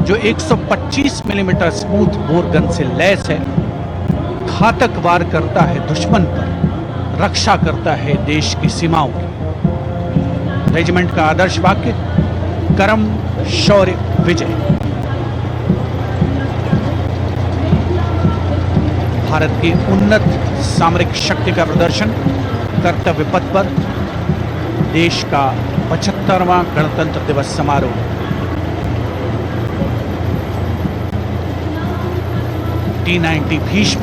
जो 125 मिलीमीटर स्मूथ बोर गन से लैस है, घातक वार करता है दुश्मन पर, रक्षा करता है देश की सीमाओं की। रेजिमेंट का आदर्श वाक्य कर्म शौर्य विजय। भारत की उन्नत सामरिक शक्ति का प्रदर्शन कर्तव्य पथ पर देश का 75वां गणतंत्र दिवस समारोह। T-90 भीष्म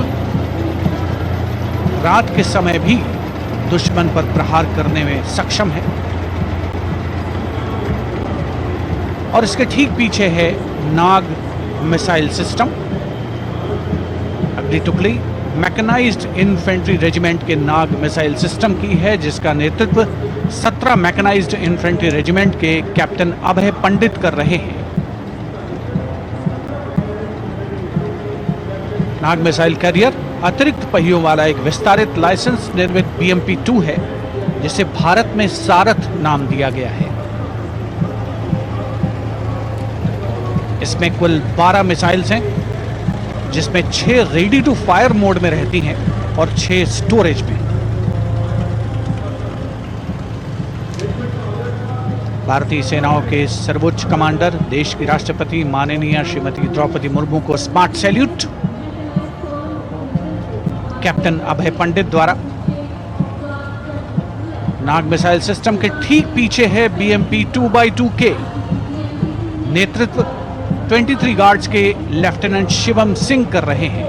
रात के समय भी दुश्मन पर प्रहार करने में सक्षम है, और इसके ठीक पीछे है नाग मिसाइल सिस्टम। अगली टुकड़ी मैकेनाइज्ड इन्फेंट्री रेजिमेंट के नाग मिसाइल सिस्टम की है, जिसका नेतृत्व 17 मैकेनाइज्ड इन्फेंट्री रेजिमेंट के कैप्टन अभय पंडित कर रहे हैं। नाग मिसाइल कैरियर अतिरिक्त पहियों वाला एक विस्तारित लाइसेंस निर्मित BMP-2 है, जिसे भारत में सारथ नाम दिया गया है। इसमें कुल 12 मिसाइल्स हैं, जिसमें 6 रेडी टू फायर मोड में रहती हैं और 6 स्टोरेज में। भारतीय सेनाओं के सर्वोच्च कमांडर देश की राष्ट्रपति माननीय श्रीमती द्रौपदी मुर्मू को स्मार्ट सैल्यूट कैप्टन अभय पंडित द्वारा। नाग मिसाइल सिस्टम के ठीक पीछे है BMP-2x2 के नेतृत्व 23 गार्ड्स के लेफ्टिनेंट शिवम सिंह कर रहे हैं।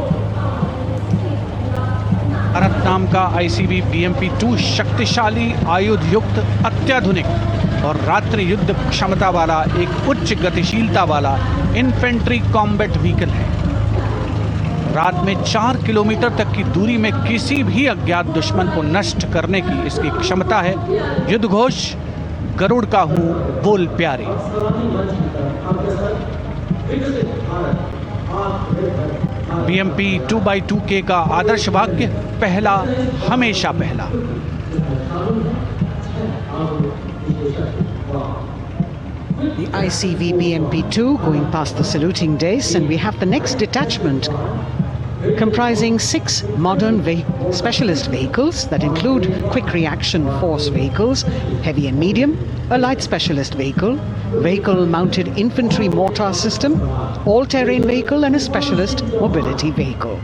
भारत नाम का ICV BMP-2 शक्तिशाली आयुध युक्त अत्याधुनिक और रात्रि युद्ध क्षमता वाला एक उच्च गतिशीलता वाला इन्फेंट्री कॉम्बैट व्हीकल है। रात में 4 किलोमीटर तक की दूरी में किसी भी अज्ञात दुश्मन को नष्ट करने की इसकी क्षमता है। युद्ध घोष गरुड़ का हूं बोल प्यारे। BMP-2x2K का आदर्श वाक्य पहला हमेशा पहला। The ICV BMP-2 going past the saluting days, and we have the next detachment comprising 6 modern specialist vehicles that include quick reaction force vehicles, heavy and medium, a light specialist vehicle, vehicle-mounted infantry mortar system, all-terrain vehicle and a specialist mobility vehicle.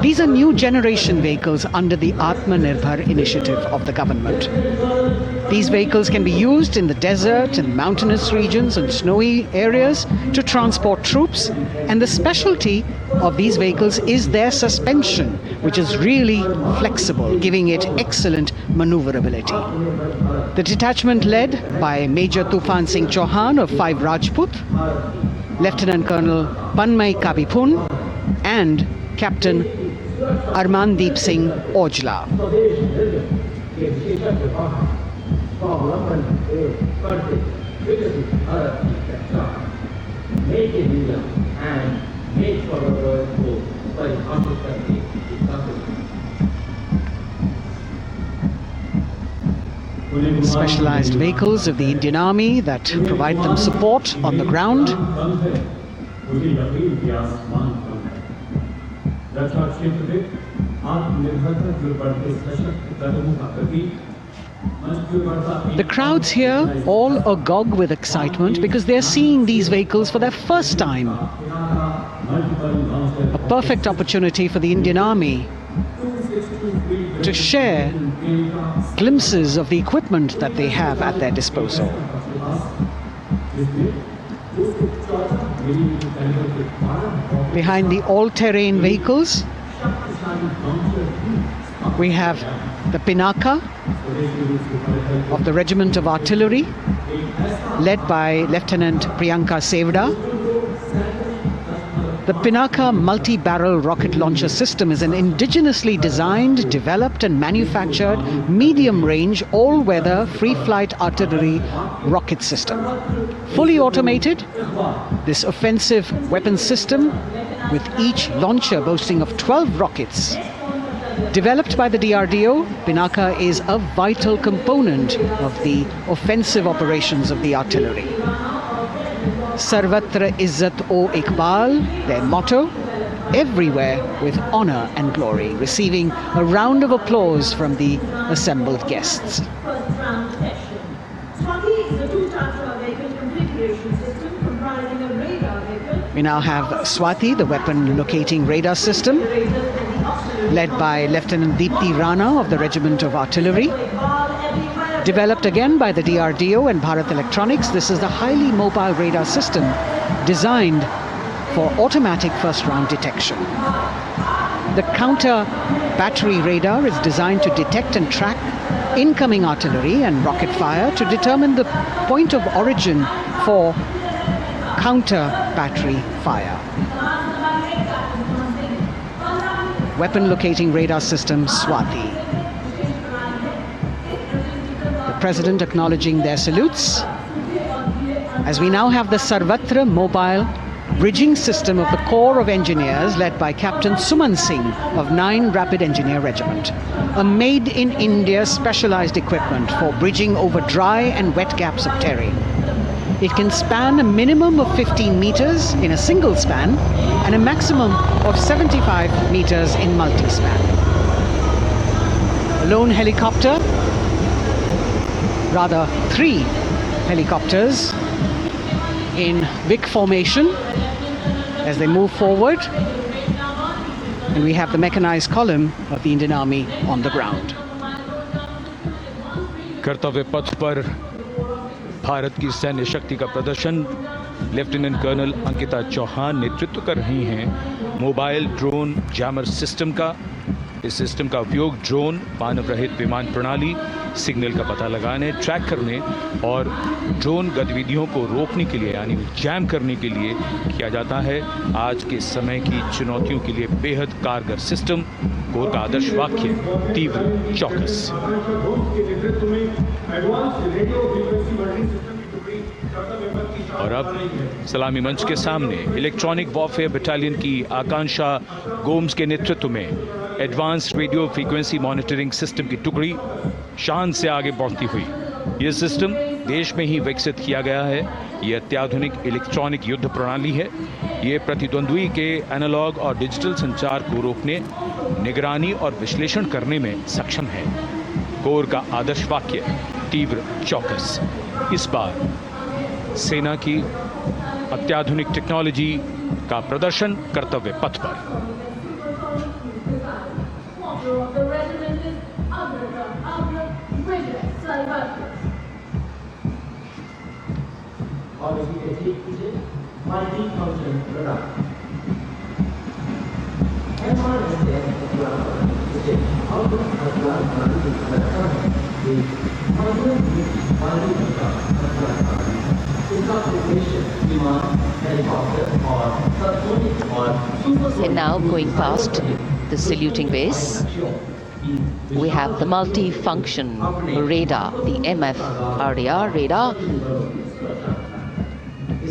These are new generation vehicles under the Atmanirbhar initiative of the government. These vehicles can be used in the desert and mountainous regions and snowy areas to transport troops, and the specialty of these vehicles is their suspension, which is really flexible, giving it excellent maneuverability. The detachment led by Major Tufan Singh Chauhan of 5 Rajput, Lieutenant Colonel Panmay Kabipun and Captain Armandeep Singh Ojla. Specialized vehicles of the Indian Army that provide them support on the ground. The crowds here all agog with excitement because they're seeing these vehicles for their first time. A perfect opportunity for the Indian Army to share glimpses of the equipment that they have at their disposal. Behind the all-terrain vehicles, we have the Pinaka of the Regiment of Artillery, led by Lieutenant Priyanka Sevda. The Pinaka multi-barrel rocket launcher system is an indigenously designed, developed and manufactured medium-range, all-weather, free-flight artillery rocket system. Fully automated, this offensive weapon system, with each launcher boasting of 12 rockets, developed by the DRDO, Pinaka is a vital component of the offensive operations of the artillery. Sarvatra Izzat o Iqbal, their motto, everywhere with honor and glory, receiving a round of applause from the assembled guests. We now have Swati, the weapon locating radar system, led by Lieutenant Deepti Rana of the Regiment of Artillery. Developed again by the DRDO and Bharat Electronics, this is the highly mobile radar system designed for automatic first-round detection. The counter battery radar is designed to detect and track incoming artillery and rocket fire to determine the point of origin for counter battery fire. Weapon locating radar system Swati. President acknowledging their salutes, as we now have the Sarvatra mobile bridging system of the Corps of Engineers led by Captain Suman Singh of 9 Rapid Engineer Regiment, a made-in-India specialized equipment for bridging over dry and wet gaps of terrain. It can span a minimum of 15 meters in a single span and a maximum of 75 meters in multi-span. A lone helicopter, rather 3 helicopters in big formation as they move forward, and we have the mechanized column of the Indian Army on the ground. कर्तव्य पथ पर भारत की सैन्य शक्ति का प्रदर्शन lieutenant colonel Ankita Chauhan नेतृत्व कर रही हैं मोबाइल ड्रोन जैमर सिस्टम का। इस सिस्टम का उपयोग ड्रोन, मानव रहित विमान प्रणाली, सिग्नल का पता लगाने, ट्रैक करने और ड्रोन गतिविधियों को रोकने के लिए यानी जैम करने के लिए किया जाता है। आज के समय की चुनौतियों के लिए बेहद कारगर सिस्टम। कोर का आदर्श वाक्य तीव्र चौकस। और अब सलामी मंच के सामने इलेक्ट्रॉनिक वॉरफेयर बटालियन की आकांक्षा गोम्स के नेतृत्व में advanced radio frequency monitoring system की टुकड़ी शान से आगे बढ़ती हुई। यह सिस्टम देश में ही विकसित किया गया है। ये अत्याधुनिक इलेक्ट्रॉनिक युद्ध प्रणाली है। ये प्रतिद्वंद्वी के एनालॉग और डिजिटल संचार को रोकने, निगरानी और विश्लेषण करने में सक्षम है। कोर का आदर्श वाक्य तीव्र चौकस। इस बार सेना की अत्याधुनिक टेक्नोलॉजी का प्रदर्शन कर्तव्य पथ पर। And now going past the saluting base, we have the multi-function radar, the MFRDR radar.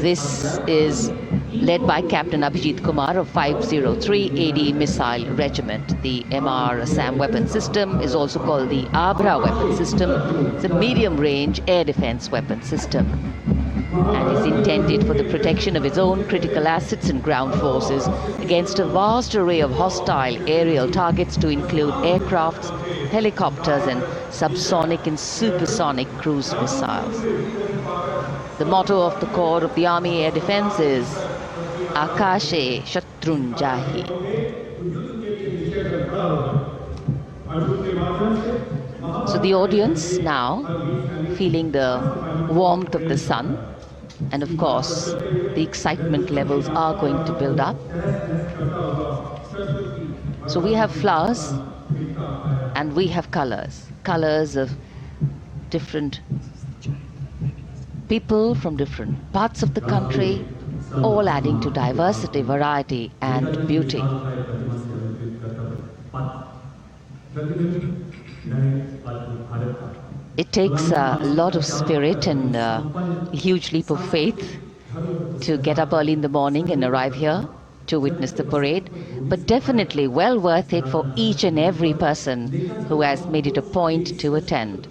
This is led by Captain Abhijit Kumar of 503 AD Missile Regiment. The MR Assam weapon system is also called the Abra weapon system. It's a medium-range air defense weapon system and is intended for the protection of its own critical assets and ground forces against a vast array of hostile aerial targets to include aircrafts, helicopters and subsonic and supersonic cruise missiles. The motto of the Corps of the Army Air Defense is Akashe Shatrun Jahi. So the audience now feeling the warmth of the sun, and of course the excitement levels are going to build up. So we have flowers and we have colors of different people from different parts of the country, all adding to diversity, variety and beauty. It takes a lot of spirit and a huge leap of faith to get up early in the morning and arrive here to witness the parade, but definitely well worth it for each and every person who has made it a point to attend.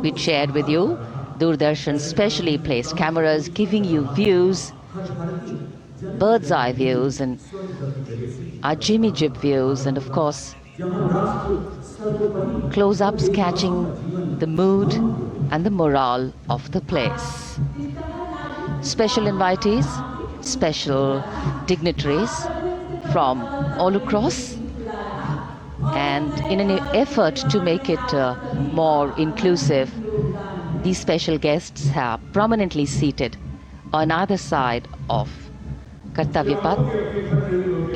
We shared with you Doordarshan's specially placed cameras giving you views, bird's eye views and our Jimmy Jib views, and of course close-ups catching the mood and the morale of the place. Special invitees, special dignitaries from all across, and in an effort to make it more inclusive, these special guests are prominently seated on either side of Kartavya Path,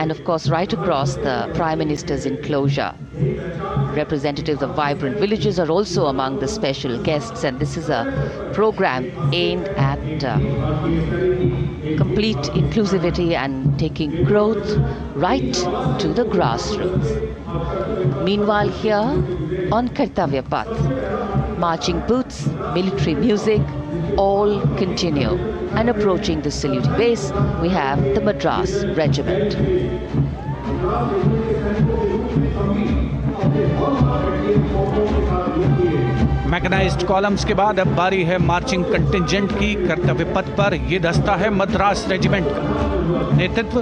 and of course right across the Prime Minister's enclosure. Representatives of vibrant villages are also among the special guests, and this is a program aimed at complete inclusivity and taking growth right to the grassroots. Meanwhile, here on Kartavya Path, marching boots, military music, all continue. And approaching the saluting base, we have the Madras Regiment. Mechanised columns के बाद अब बारी है marching contingent की। कर्तव्य पथ पर ये दस्ता है मद्रास रेजिमेंट का। नेतृत्व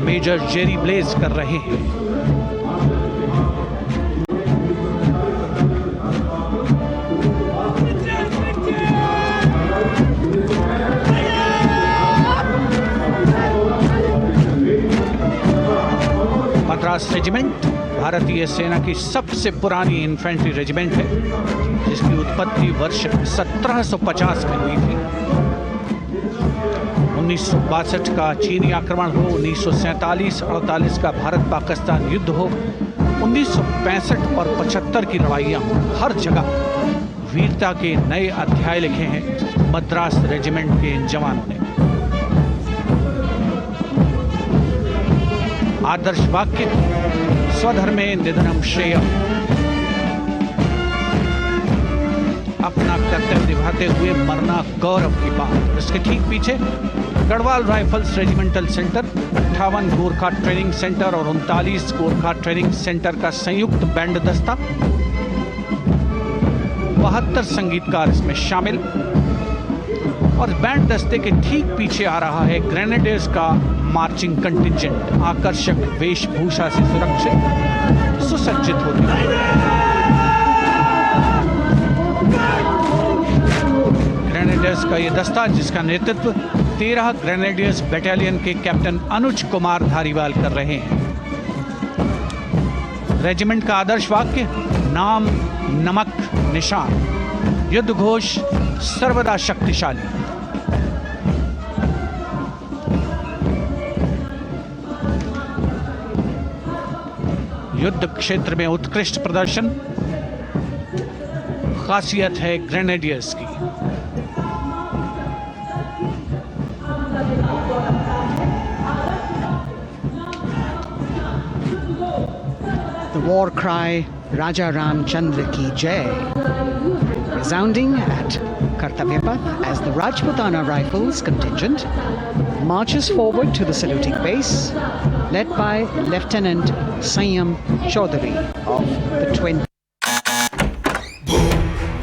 मेजर जेरी ब्लेज कर रहे हैं। मद्रास रेजिमेंट भारतीय सेना की सबसे पुरानी इन्फेंट्री रेजिमेंट है, जिसकी उत्पत्ति वर्ष 1750 में हुई थी। 1962 का चीनी आक्रमण हो, 1947-48 का भारत पाकिस्तान युद्ध हो, 1965 और 75 की लड़ाइयाँ, हर जगह वीरता के नए अध्याय लिखे हैं मद्रास रेजिमेंट के इन जवानों ने। आदर्श वाक्य स्वधर्मे निधनम श्रेय। अपना कर्तव्य निभाते हुए मरना गौरव की बात। इसके ठीक पीछे Garhwal rifles regimental centre, 58 Gorkha training centre और 39 गोरखा ट्रेनिंग सेंटर का संयुक्त बैंड दस्ता। 72 संगीतकार इसमें शामिल। और बैंड दस्ते के ठीक पीछे आ रहा है ग्रेनेडियर्स का मार्चिंग कंटिंजेंट, आकर्षक वेशभूषा से सुरक्षित सुसज्जित होते हुए। ग्रेनेडियर्स का यह दस्ता, जिसका नेतृत्व 13 ग्रेनेडियर्स बटालियन के कैप्टन अनुज कुमार धारीवाल कर रहे हैं। रेजिमेंट का आदर्श वाक्य नाम नमक निशान, युद्ध घोष सर्वदा शक्तिशाली। युद्ध क्षेत्र में उत्कृष्ट प्रदर्शन खासियत है ग्रेनेडियर्स की। The war cry Raja Ramchandra Ki Jai resounding at Kartavya Path as the Rajputana Rifles contingent marches forward to the saluting base, led by Lieutenant Sanyam Chaudhary of the 20th.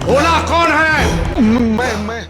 बोला कौन है? मैं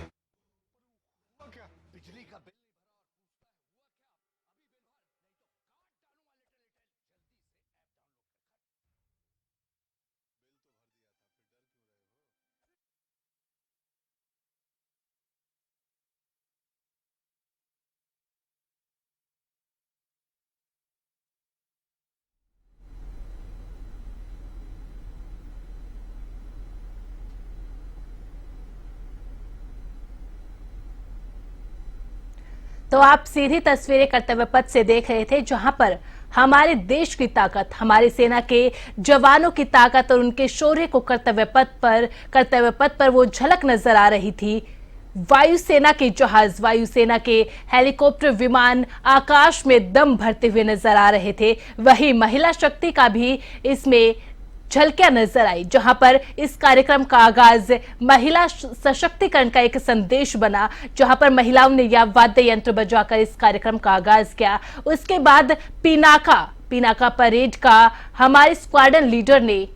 तो आप सीधी तस्वीरें कर्तव्य पथ से देख रहे थे, जहां पर हमारे देश की ताकत, हमारी सेना के जवानों की ताकत और उनके शौर्य को कर्तव्य पथ पर वो झलक नजर आ रही थी। वायुसेना के जहाज, वायुसेना के हेलीकॉप्टर, विमान आकाश में दम भरते हुए नजर आ रहे थे। वही महिला शक्ति का भी इसमें झलकियां नजर आई, जहां पर इस कार्यक्रम का आगाज महिला सशक्तिकरण का एक संदेश बना, जहां पर महिलाओं ने या वाद्य यंत्र बजाकर इस कार्यक्रम का आगाज किया। उसके बाद पिनाका परेड का हमारे स्क्वाड्रन लीडर ने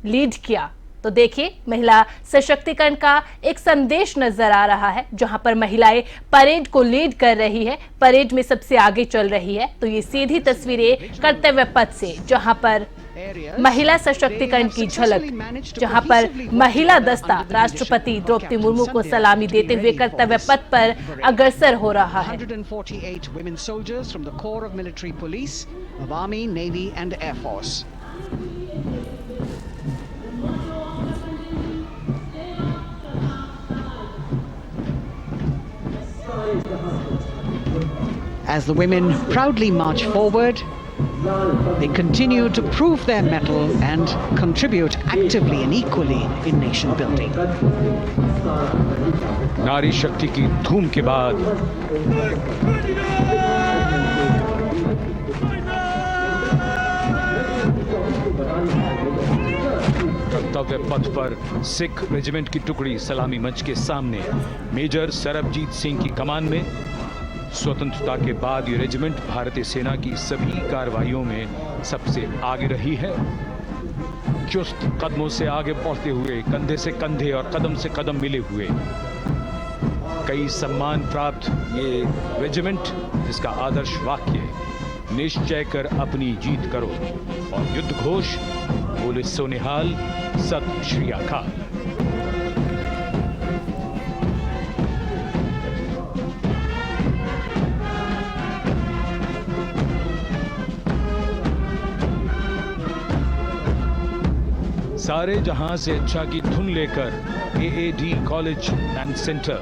लीड किया। तो देखिए, महिला सशक्तिकरण का एक संदेश नजर आ रहा है, जहां पर महिलाएं परेड को लीड कर रही है, परेड में सबसे आगे चल रही है। तो ये सीधी तस्वीरें कर्तव्य पथ से, जहां पर महिला सशक्तिकरण की झलक, जहां पर महिला दस्ता राष्ट्रपति द्रौपदी मुर्मू को सलामी देते हुए कर्तव्य पथ पर अग्रसर हो रहा है। 148 women soldiers from the Corps of Military Police of Army, Navy and Air Force. As the women proudly march forward, they continue to prove their mettle and contribute actively and equally in nation building. नारी शक्ति की धूम के बाद कर्तव्य पथ पर Sikh regiment की टुकड़ी सलामी मंच के सामने मेजर सरबजीत सिंह की कमान में। स्वतंत्रता के बाद ये रेजिमेंट भारतीय सेना की सभी कार्रवाइयों में सबसे आगे रही है। चुस्त कदमों से आगे बढ़ते हुए, कंधे से कंधे और कदम से कदम मिले हुए, कई सम्मान प्राप्त ये रेजिमेंट, जिसका आदर्श वाक्य निश्चय कर अपनी जीत करो और युद्ध घोष बोले सोनिहाल सत श्री अकाल। सारे जहां से अच्छा की धुन लेकर AAD college and centre,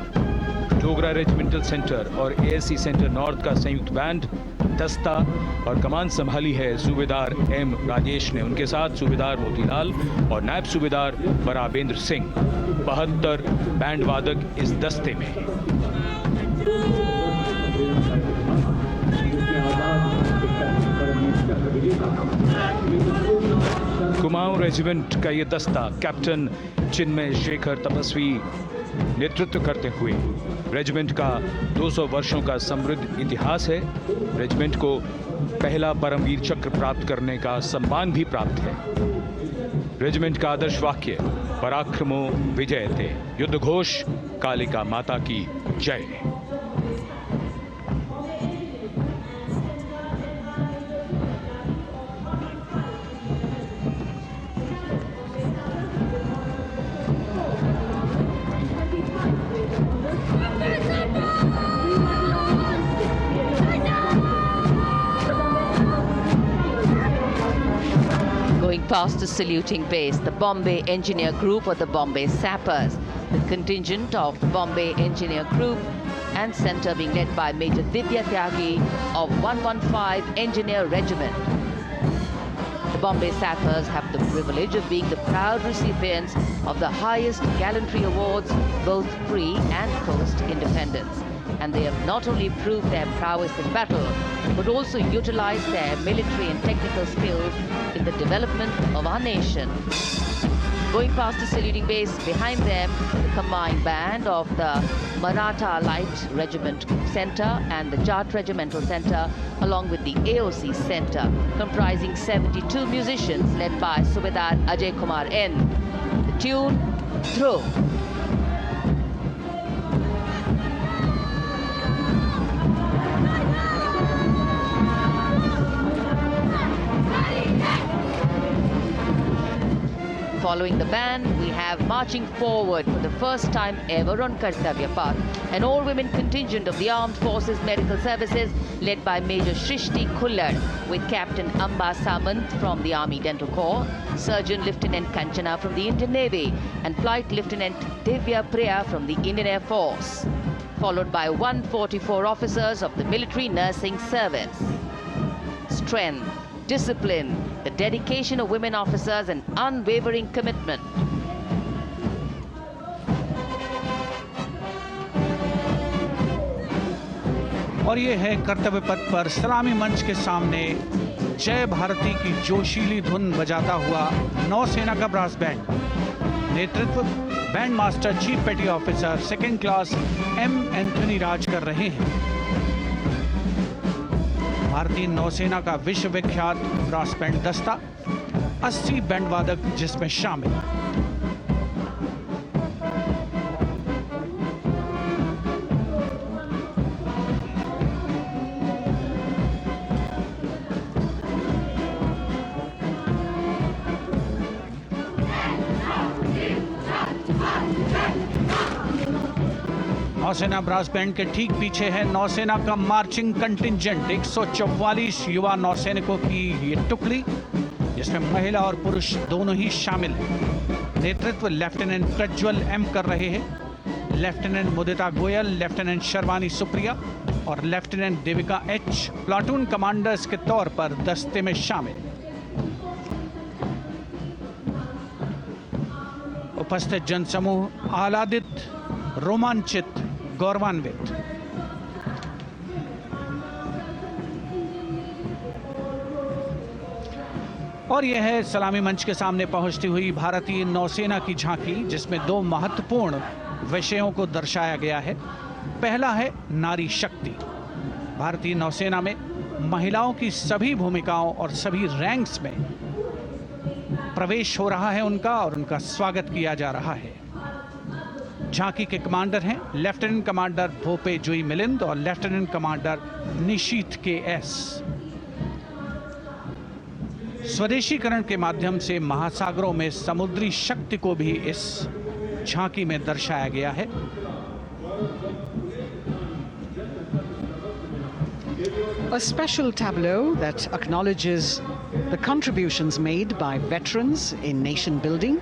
Dogra regimental centre और ASC सेंटर नॉर्थ का संयुक्त बैंड, दस्ता और कमान संभाली है सूबेदार M राजेश ने। उनके साथ सूबेदार मोतीलाल और नायब सूबेदार बराबेंद्र सिंह। 72 बैंड वादक इस दस्ते में हैं। कुमाऊं रेजिमेंट का ये दस्ता कैप्टन चिन्मय शेखर तपस्वी नेतृत्व करते हुए, रेजिमेंट का 200 वर्षों का समृद्ध इतिहास है। रेजिमेंट को पहला परमवीर चक्र प्राप्त करने का सम्मान भी प्राप्त है। रेजिमेंट का आदर्श वाक्य पराक्रमो विजयते, युद्ध घोष कालिका माता की जय। Going past the saluting base, the Bombay Engineer Group or the Bombay Sappers, the contingent of the Bombay Engineer Group and centre being led by Major Divya Tyagi of 115 Engineer Regiment. The Bombay Sappers have the privilege of being the proud recipients of the highest gallantry awards, both pre and post-independence. And they have not only proved their prowess in battle, but also utilized their military and technical skills in the development of our nation. Going past the saluting base, behind them, the combined band of the Maratha Light Regiment Centre and the Jat Regimental Centre, along with the AOC Centre, comprising 72 musicians led by Subedar Ajay Kumar N. The tune, Dhruv. Following the band, we have marching forward for the first time ever on Kartavya Path, an all-women contingent of the Armed Forces Medical Services led by Major Shrishti Khullar with Captain Amba Samant from the Army Dental Corps, Surgeon Lieutenant Kanchana from the Indian Navy and Flight Lieutenant Divya Priya from the Indian Air Force, followed by 144 officers of the Military Nursing Service. Strength, discipline, the dedication of women officers and unwavering commitment. और ये है कर्तव्य पथ पर सलामी मंच के सामने जय भारती की जोशीली धुन बजाता हुआ नौसेना का ब्रास बैंड। नेतृत्व band master chief petty officer second class M Anthony Raj कर रहे हैं। भारतीय नौसेना का विश्व विख्यात ब्रास बैंड दस्ता 80 बैंड वादक जिसमें शामिल। नौसेना ब्रास बैंड के ठीक पीछे है नौसेना का मार्चिंग कंटिंजेंट 144 युवा नौसैनिकों की ये टुकड़ी, जिसमें महिला और पुरुष दोनों ही शामिल हैं। नेतृत्व लेफ्टिनेंट प्रज्वल एम कर रहे हैं। लेफ्टिनेंट मुदिता गोयल, लेफ्टिनेंट शर्वानी सुप्रिया और lieutenant Devika H platoon commanders के तौर पर दस्ते में शामिल। उपस्थित जनसमूह आह्लादित, रोमांचित, गौरवान्वित। और यह है सलामी मंच के सामने पहुंचती हुई भारतीय नौसेना की झांकी, जिसमें दो महत्वपूर्ण विषयों को दर्शाया गया है। पहला है नारी शक्ति। भारतीय नौसेना में महिलाओं की सभी भूमिकाओं और सभी रैंक्स में प्रवेश हो रहा है उनका, और उनका स्वागत किया जा रहा है। झांकी के कमांडर हैं लेफ्टिनेंट कमांडर भोपे जुई मिलिंद और लेफ्टिनेंट कमांडर निशीथ के एस। स्वदेशीकरण के माध्यम से महासागरों में समुद्री शक्ति को भी इस झांकी में दर्शाया गया है। A special tableau that acknowledges the contributions made by veterans in nation building.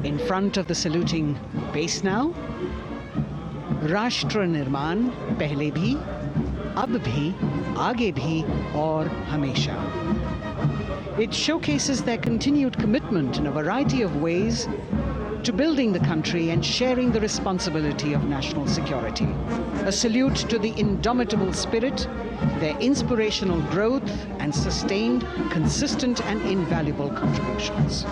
In front of the saluting base now, राष्ट्र निर्माण पहले भी, अब भी, आगे भी और हमेशा. It showcases their continued commitment in a variety of ways to building the country and sharing the responsibility of national security. A salute to the indomitable spirit, their inspirational growth and sustained, consistent and invaluable contributions.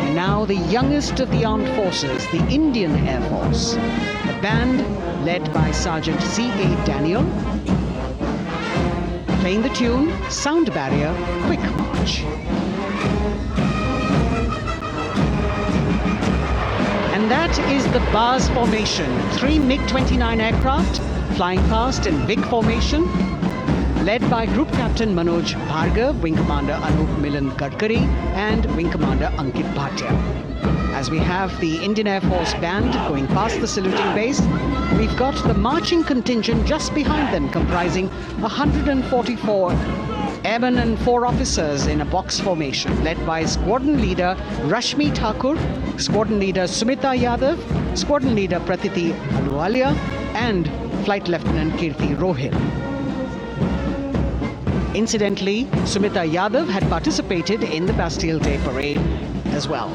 And now now the youngest of the armed forces, the Indian Air Force. The band, led by Sergeant C.A. Daniel, playing the tune Sound Barrier, Quick March. And that is the bars formation. 3 MiG-29 aircraft flying past in big formation, led by Group Captain Manoj Bhargav, Wing Commander Anup Milan Gadkari, and Wing Commander Ankit Bhatia. As we have the Indian Air Force band going past the saluting base, we've got the marching contingent just behind them, comprising 144 airmen and 4 officers in a box formation, led by Squadron Leader Rashmi Thakur, Squadron Leader Sumita Yadav, Squadron Leader Pratiti Aluwalia, and Flight Lieutenant Kirti Rohil. Incidentally, Sumita Yadav had participated in the Bastille Day parade as well.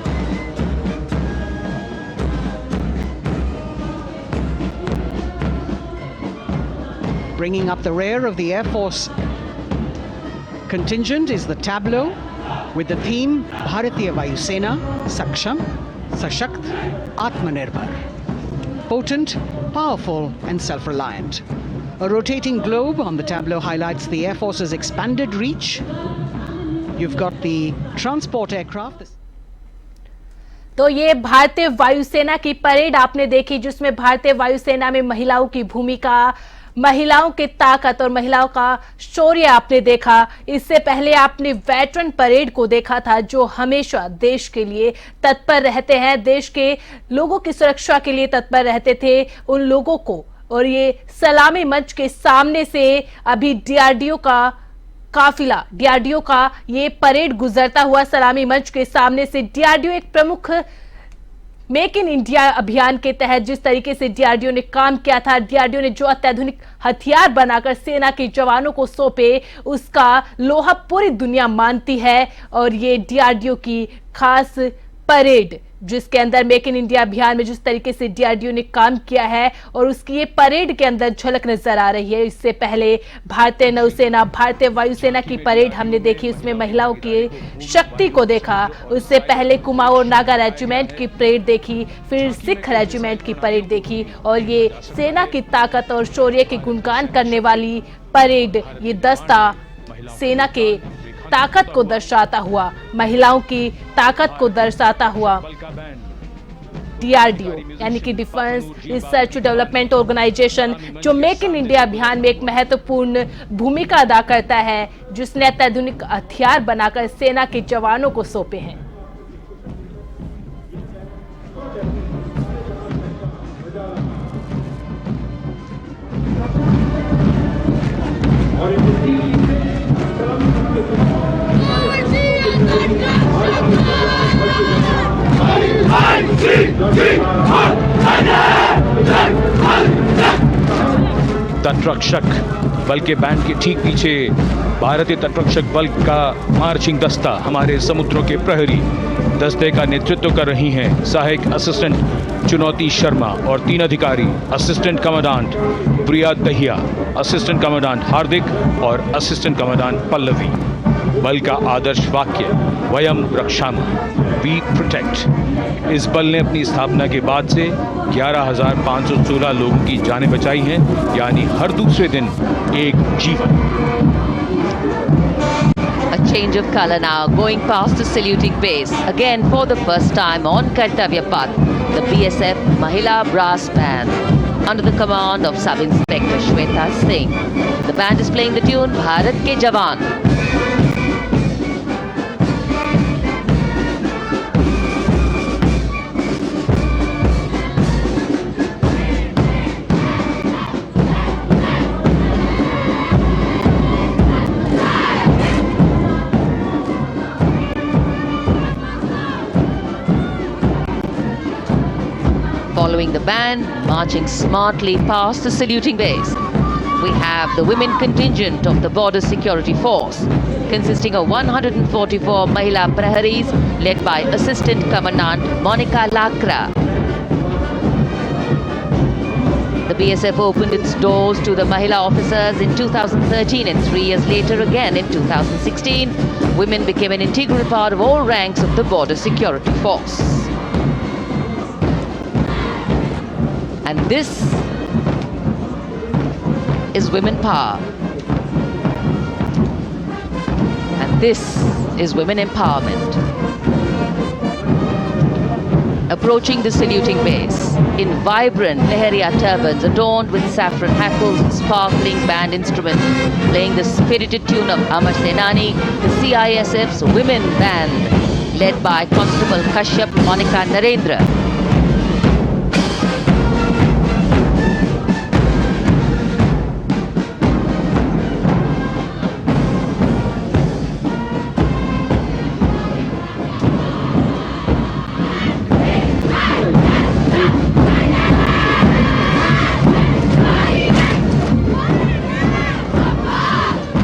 Bringing up the rear of the Air Force contingent is the tableau with the theme Bharatiya Vayu Sena, Saksham, Sashakt, Atmanirbhar. Potent, powerful and self-reliant. A rotating globe on the tableau highlights the Air Force's expanded reach. You've got the transport aircraft. तो ये भारतीय वायुसेना की parade आपने देखी, जिसमें भारतीय वायुसेना में महिलाओं की भूमिका, महिलाओं की ताकत और महिलाओं का शौर्य आपने देखा। इससे पहले आपने वेटरन परेड को देखा था, जो हमेशा देश के लिए तत्पर रहते हैं, देश के लोगों की सुरक्षा के लिए तत्पर रहते थे, उन लोगों को। और ये सलामी मंच के सामने से अभी डीआरडीओ का काफिला, डीआरडीओ का ये परेड गुजरता हुआ सलामी मंच के सामने से। डीआरडीओ एक प्रमुख मेक इन इंडिया अभियान के तहत जिस तरीके से डीआरडीओ ने काम किया था, डीआरडीओ ने जो अत्याधुनिक हथियार बनाकर सेना के जवानों को सौंपे, उसका लोहा पूरी दुनिया मानती है। और ये डीआरडीओ की खास परेड, जिसके अंदर मेक इन इंडिया अभियान में जिस तरीके से डीआरडीओ ने काम किया है, और उसकी ये परेड के अंदर झलक नजर आ रही है। इससे पहले भारतीय नौसेना, भारतीय वायुसेना की परेड हमने देखी, उसमें महिलाओं की शक्ति को देखा। उससे पहले कुमाऊं और नागा रेजिमेंट की परेड देखी, फिर सिख रेजिमेंट की परेड देखी, और ये सेना की ताकत और शौर्य के गुणगान करने वाली परेड, ये दस्ता सेना के ताकत को दर्शाता हुआ, महिलाओं की ताकत को दर्शाता हुआ डीआरडीओ यानी कि डिफेंस रिसर्च डेवलपमेंट ऑर्गेनाइजेशन, जो मेक इन इंडिया अभियान में एक महत्वपूर्ण भूमिका अदा करता है, जिसने अत्याधुनिक हथियार बनाकर सेना के जवानों को सौंपे हैं। तटरक्षक बल के बैंड के ठीक पीछे भारतीय तटरक्षक बल का मार्चिंग दस्ता, हमारे समुद्रों के प्रहरी दस्ते का नेतृत्व कर रही हैं सहायक असिस्टेंट चुनौती शर्मा और 3 अधिकारी, असिस्टेंट कमांडेंट प्रिया दहिया, असिस्टेंट कमांडेंट हार्दिक और असिस्टेंट कमांडेंट पल्लवी। बल का आदर्श वाक्य वयम रक्षामः, वी प्रोटेक्ट। इस बल ने अपनी स्थापना के बाद से 11,516 लोगों की जानें बचाई हैं, यानी हर दूसरे दिन एक जीवन। A change of color now, going past the saluting base. Again, for the first time on Kartavya Path, the BSF Mahila Brass Band, under the command of Sub-Inspector Shweta Singh. The band is playing the tune Bharat Ke Jawan. Following the band, marching smartly past the saluting base, we have the women contingent of the Border Security Force, consisting of 144 Mahila Praharis, led by Assistant Commandant Monica Lakra. The BSF opened its doors to the Mahila officers in 2013 and 3 years later again in 2016. Women became an integral part of all ranks of the border security force. And this is women power. And this is women empowerment. Approaching the saluting base in vibrant Lehariya turbans adorned with saffron hackles and sparkling band instruments, playing the spirited tune of Amar Senani, the CISF's women band, led by Constable Kashyap Monica Narendra.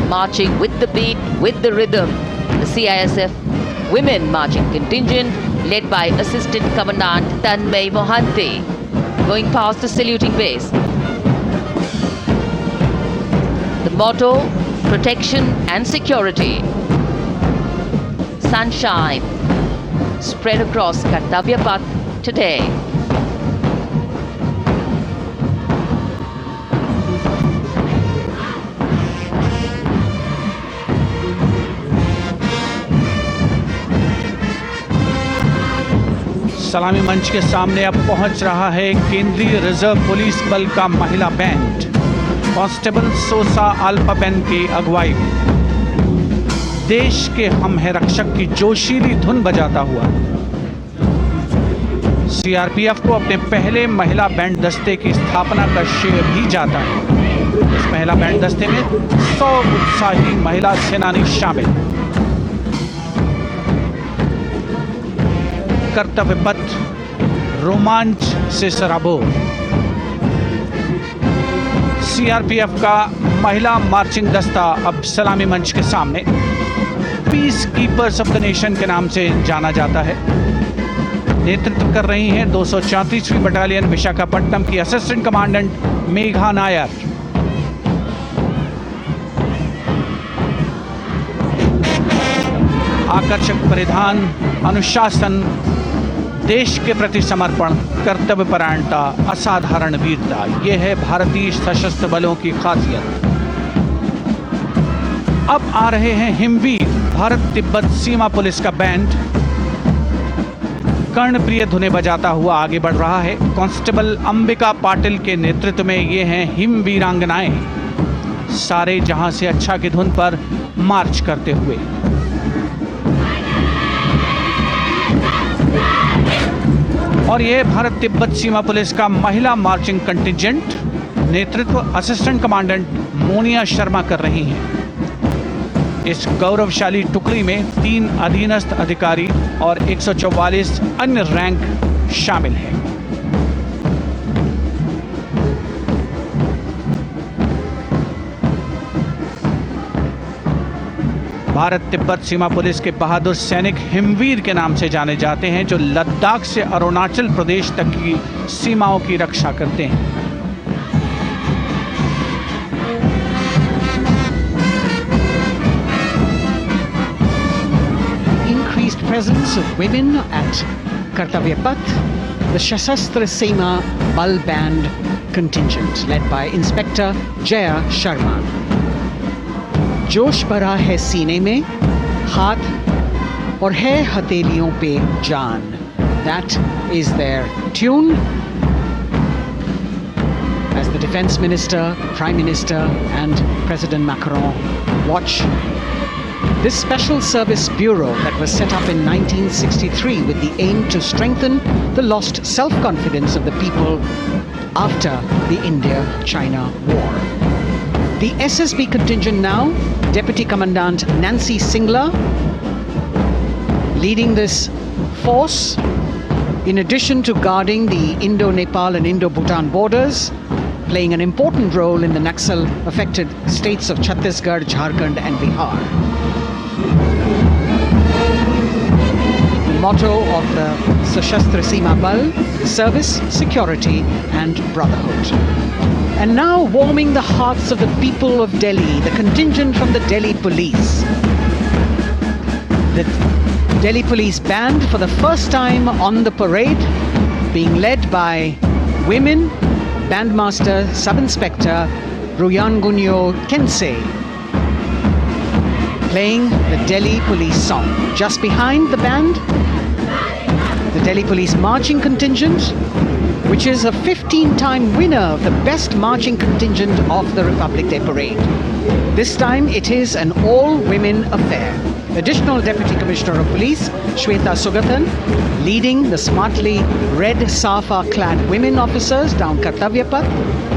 Marching with the beat, with the rhythm, the CISF Women Marching Contingent, led by Assistant Commandant Tanmay Mohanty, going past the saluting base. The motto, protection and security. Sunshine spread across Kartavya Path today. सलामी मंच के सामने अब पहुंच रहा है केंद्रीय reserve police बल का महिला बैंड कांस्टेबल सोसा अल्पाबेन की अगुवाई में देश के हम है रक्षक की जोशीली धुन बजाता हुआ सीआरपीएफ को अपने पहले महिला बैंड दस्ते की स्थापना का श्रेय भी जाता है। इस महिला बैंड दस्ते में 100 उत्साही महिला सेनानी शामिल। कर्तव्य पथ रोमांच से सराबोर। सीआरपीएफ का महिला मार्चिंग दस्ता अब सलामी मंच के सामने peace keepers of the nation के नाम से जाना जाता है। नेतृत्व कर रही हैं 234वीं बटालियन विशाखापट्टनम की असिस्टेंट कमांडेंट मेघा नायर। आकर्षक परिधान, अनुशासन, देश के प्रति समर्पण, कर्तव्य परायणता, असाधारण वीरता, यह है भारतीय सशस्त्र बलों की खासियत। अब आ रहे हैं हिमवीर भारत तिब्बत सीमा पुलिस का बैंड कर्णप्रिय धुनें बजाता हुआ आगे बढ़ रहा है। कांस्टेबल अंबिका पाटिल के नेतृत्व में ये हैं हिमवीरांगनाएं, सारे जहां से अच्छा की धुन पर मार्च करते हुए। और ये भारत तिब्बत सीमा पुलिस का महिला मार्चिंग कंटिजेंट, नेतृत्व असिस्टेंट कमांडेंट मोनिया शर्मा कर रही हैं। इस गौरवशाली टुकड़ी में 3 अधीनस्थ अधिकारी और 144 अन्य रैंक शामिल हैं। भारत तिब्बत सीमा पुलिस के बहादुर सैनिक हिमवीर के नाम से जाने जाते हैं, जो लद्दाख से अरुणाचल प्रदेश तक की सीमाओं की रक्षा करते हैं। Increased presence of women at Kartavya Path, the Shasastra Sena Bal Band contingent led by Inspector Jaya Sharma. जोश भरा है सीने में, हाथ और है हथेलियों पे जान. That is their tune. As the Defense Minister, Prime Minister and President Macron watch this Special Service Bureau that was set up in 1963 with the aim to strengthen the lost self-confidence of the people after the India-China war. The SSB contingent now, Deputy Commandant Nancy Singla, leading this force, in addition to guarding the Indo-Nepal and Indo-Bhutan borders, playing an important role in the Naxal-affected states of Chhattisgarh, Jharkhand and Bihar. The motto of the Sashastra Seema Bal, service, security and brotherhood. And now warming the hearts of the people of Delhi, the contingent from the Delhi police. The Delhi police band for the first time on the parade, being led by women, Bandmaster Sub-Inspector Ruyangunyo Kensei, playing the Delhi police song. Just behind the band, the Delhi police marching contingent, which is a 15-time winner of the best marching contingent of the Republic Day Parade. This time it is an all-women affair. Additional Deputy Commissioner of Police, Shweta Sugathan, leading the smartly red safa-clad women officers down Kartavya path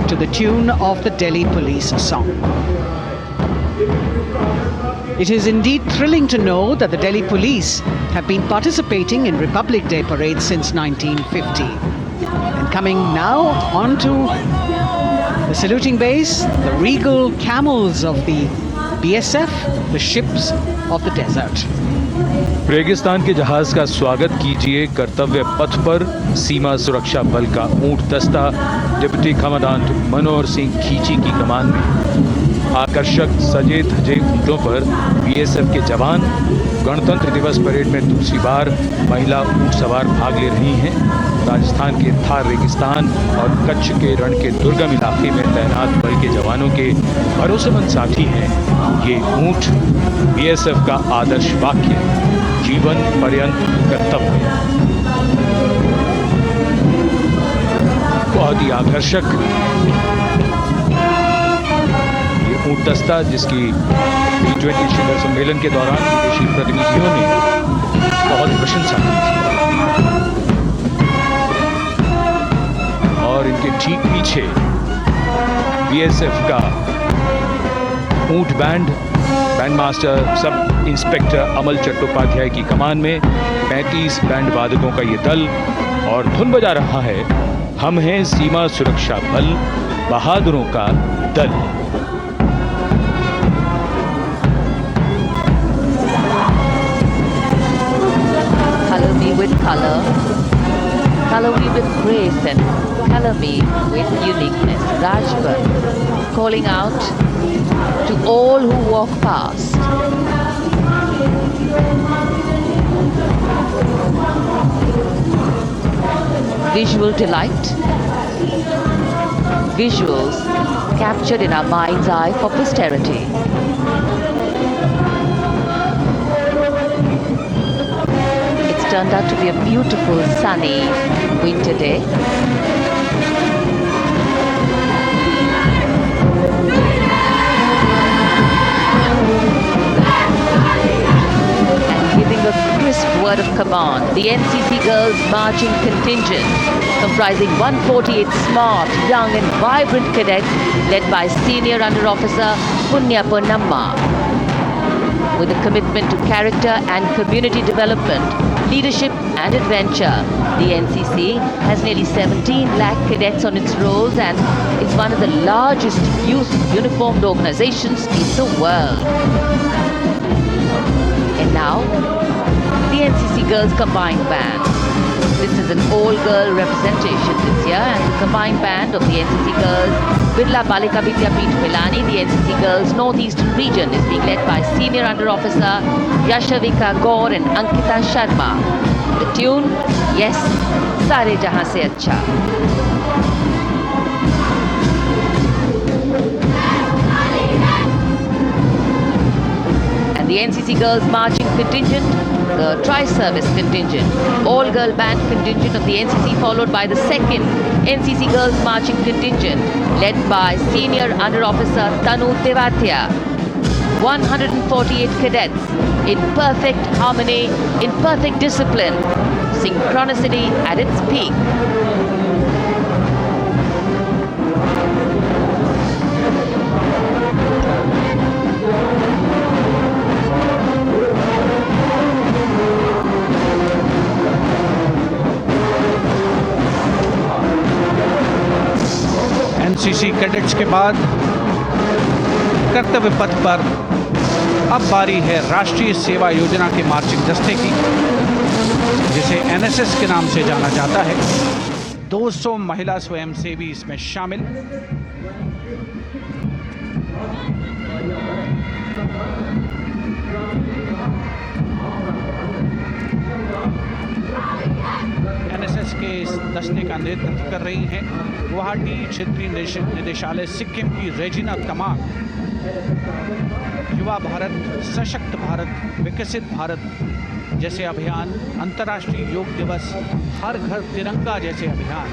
to the tune of the Delhi police song. It is indeed thrilling to know that the Delhi police have been participating in Republic Day parades since 1950. And coming now onto the saluting base, the regal camels of the BSF, the ships of the desert. रेगिस्तान के जहाज का स्वागत कीजिए कर्तव्य पथ पर सीमा सुरक्षा बल का ऊंट दस्ता डिप्टी कमांडेंट मनोहर सिंह खींची की कमान में। आकर्षक सजे धजे ऊंटों पर बीएसएफ के जवान। गणतंत्र दिवस परेड में दूसरी बार महिला ऊंट सवार भाग ले रही हैं। राजस्थान के थार रेगिस्तान और कच्छ के रण के दुर्गम इलाके में तैनात बल के जवानों के भरोसेमंद साथी हैं। ये ऊंट बीएसएफ का आदर्श वाक्य, जीवन पर्यंत कर्तव्य। बहुत ही आकर्षक ये ऊंट दस्ता, जिसकी G20 शिखर सम्मेलन के दौरान विदेशी प्रतिनिधियों ने बहुत प्रशंसा की थी। और इनके ठीक पीछे बीएसएफ का ऊंट बैंड मास्टर सब इंस्पेक्टर अमल चट्टोपाध्याय की कमान में 35 बैंड वादकों का ये दल, और धुन बजा रहा है हम हैं सीमा सुरक्षा बल, बहादुरों का दल। Color me with color, color me with grace, and color me with uniqueness. Rajput calling out to all who walk past. Visual delight, visuals captured in our mind's eye for posterity. It's turned out to be a beautiful sunny winter day. Giving a crisp word of command, the NCC Girls Marching Contingent, comprising 148 smart, young and vibrant cadets led by Senior Under Officer Punya Ponnamma. With a commitment to character and community development, leadership and adventure, the NCC has nearly 17 lakh cadets on its rolls and is one of the largest youth uniformed organizations in the world. And now, the NCC Girls Combined Band. This is an all-girl representation this year, and the combined band of the NCC Girls Birla Balika Vidyapeeth Milani, the NCC Girls Northeastern region, is being led by Senior Under Officer Yashavika Gaur and Ankita Sharma. The tune, yes, Sare Jahan Se Acha. The NCC Girls Marching Contingent, the Tri-Service Contingent, all-girl band contingent of the NCC, followed by the second NCC Girls Marching Contingent, led by Senior Under Officer Tanu Tewatia. 148 cadets in perfect harmony, in perfect discipline, synchronicity at its peak. NCC cadets के बाद कर्तव्य पथ पर अब बारी है राष्ट्रीय सेवा योजना के मार्चिंग दस्ते की। जिसे एनएसएस के नाम से जाना जाता है। 200 महिला स्वयंसेवी इसमें शामिल। एनएसएस के इस दस्ते का नेतृत्व कर रही हैं गुवाहाटी क्षेत्रीय निदेशालय सिक्किम की रेजिना तमांग। युवा भारत, सशक्त भारत, विकसित भारत जैसे अभियान, अंतर्राष्ट्रीय योग दिवस, हर घर तिरंगा जैसे अभियान,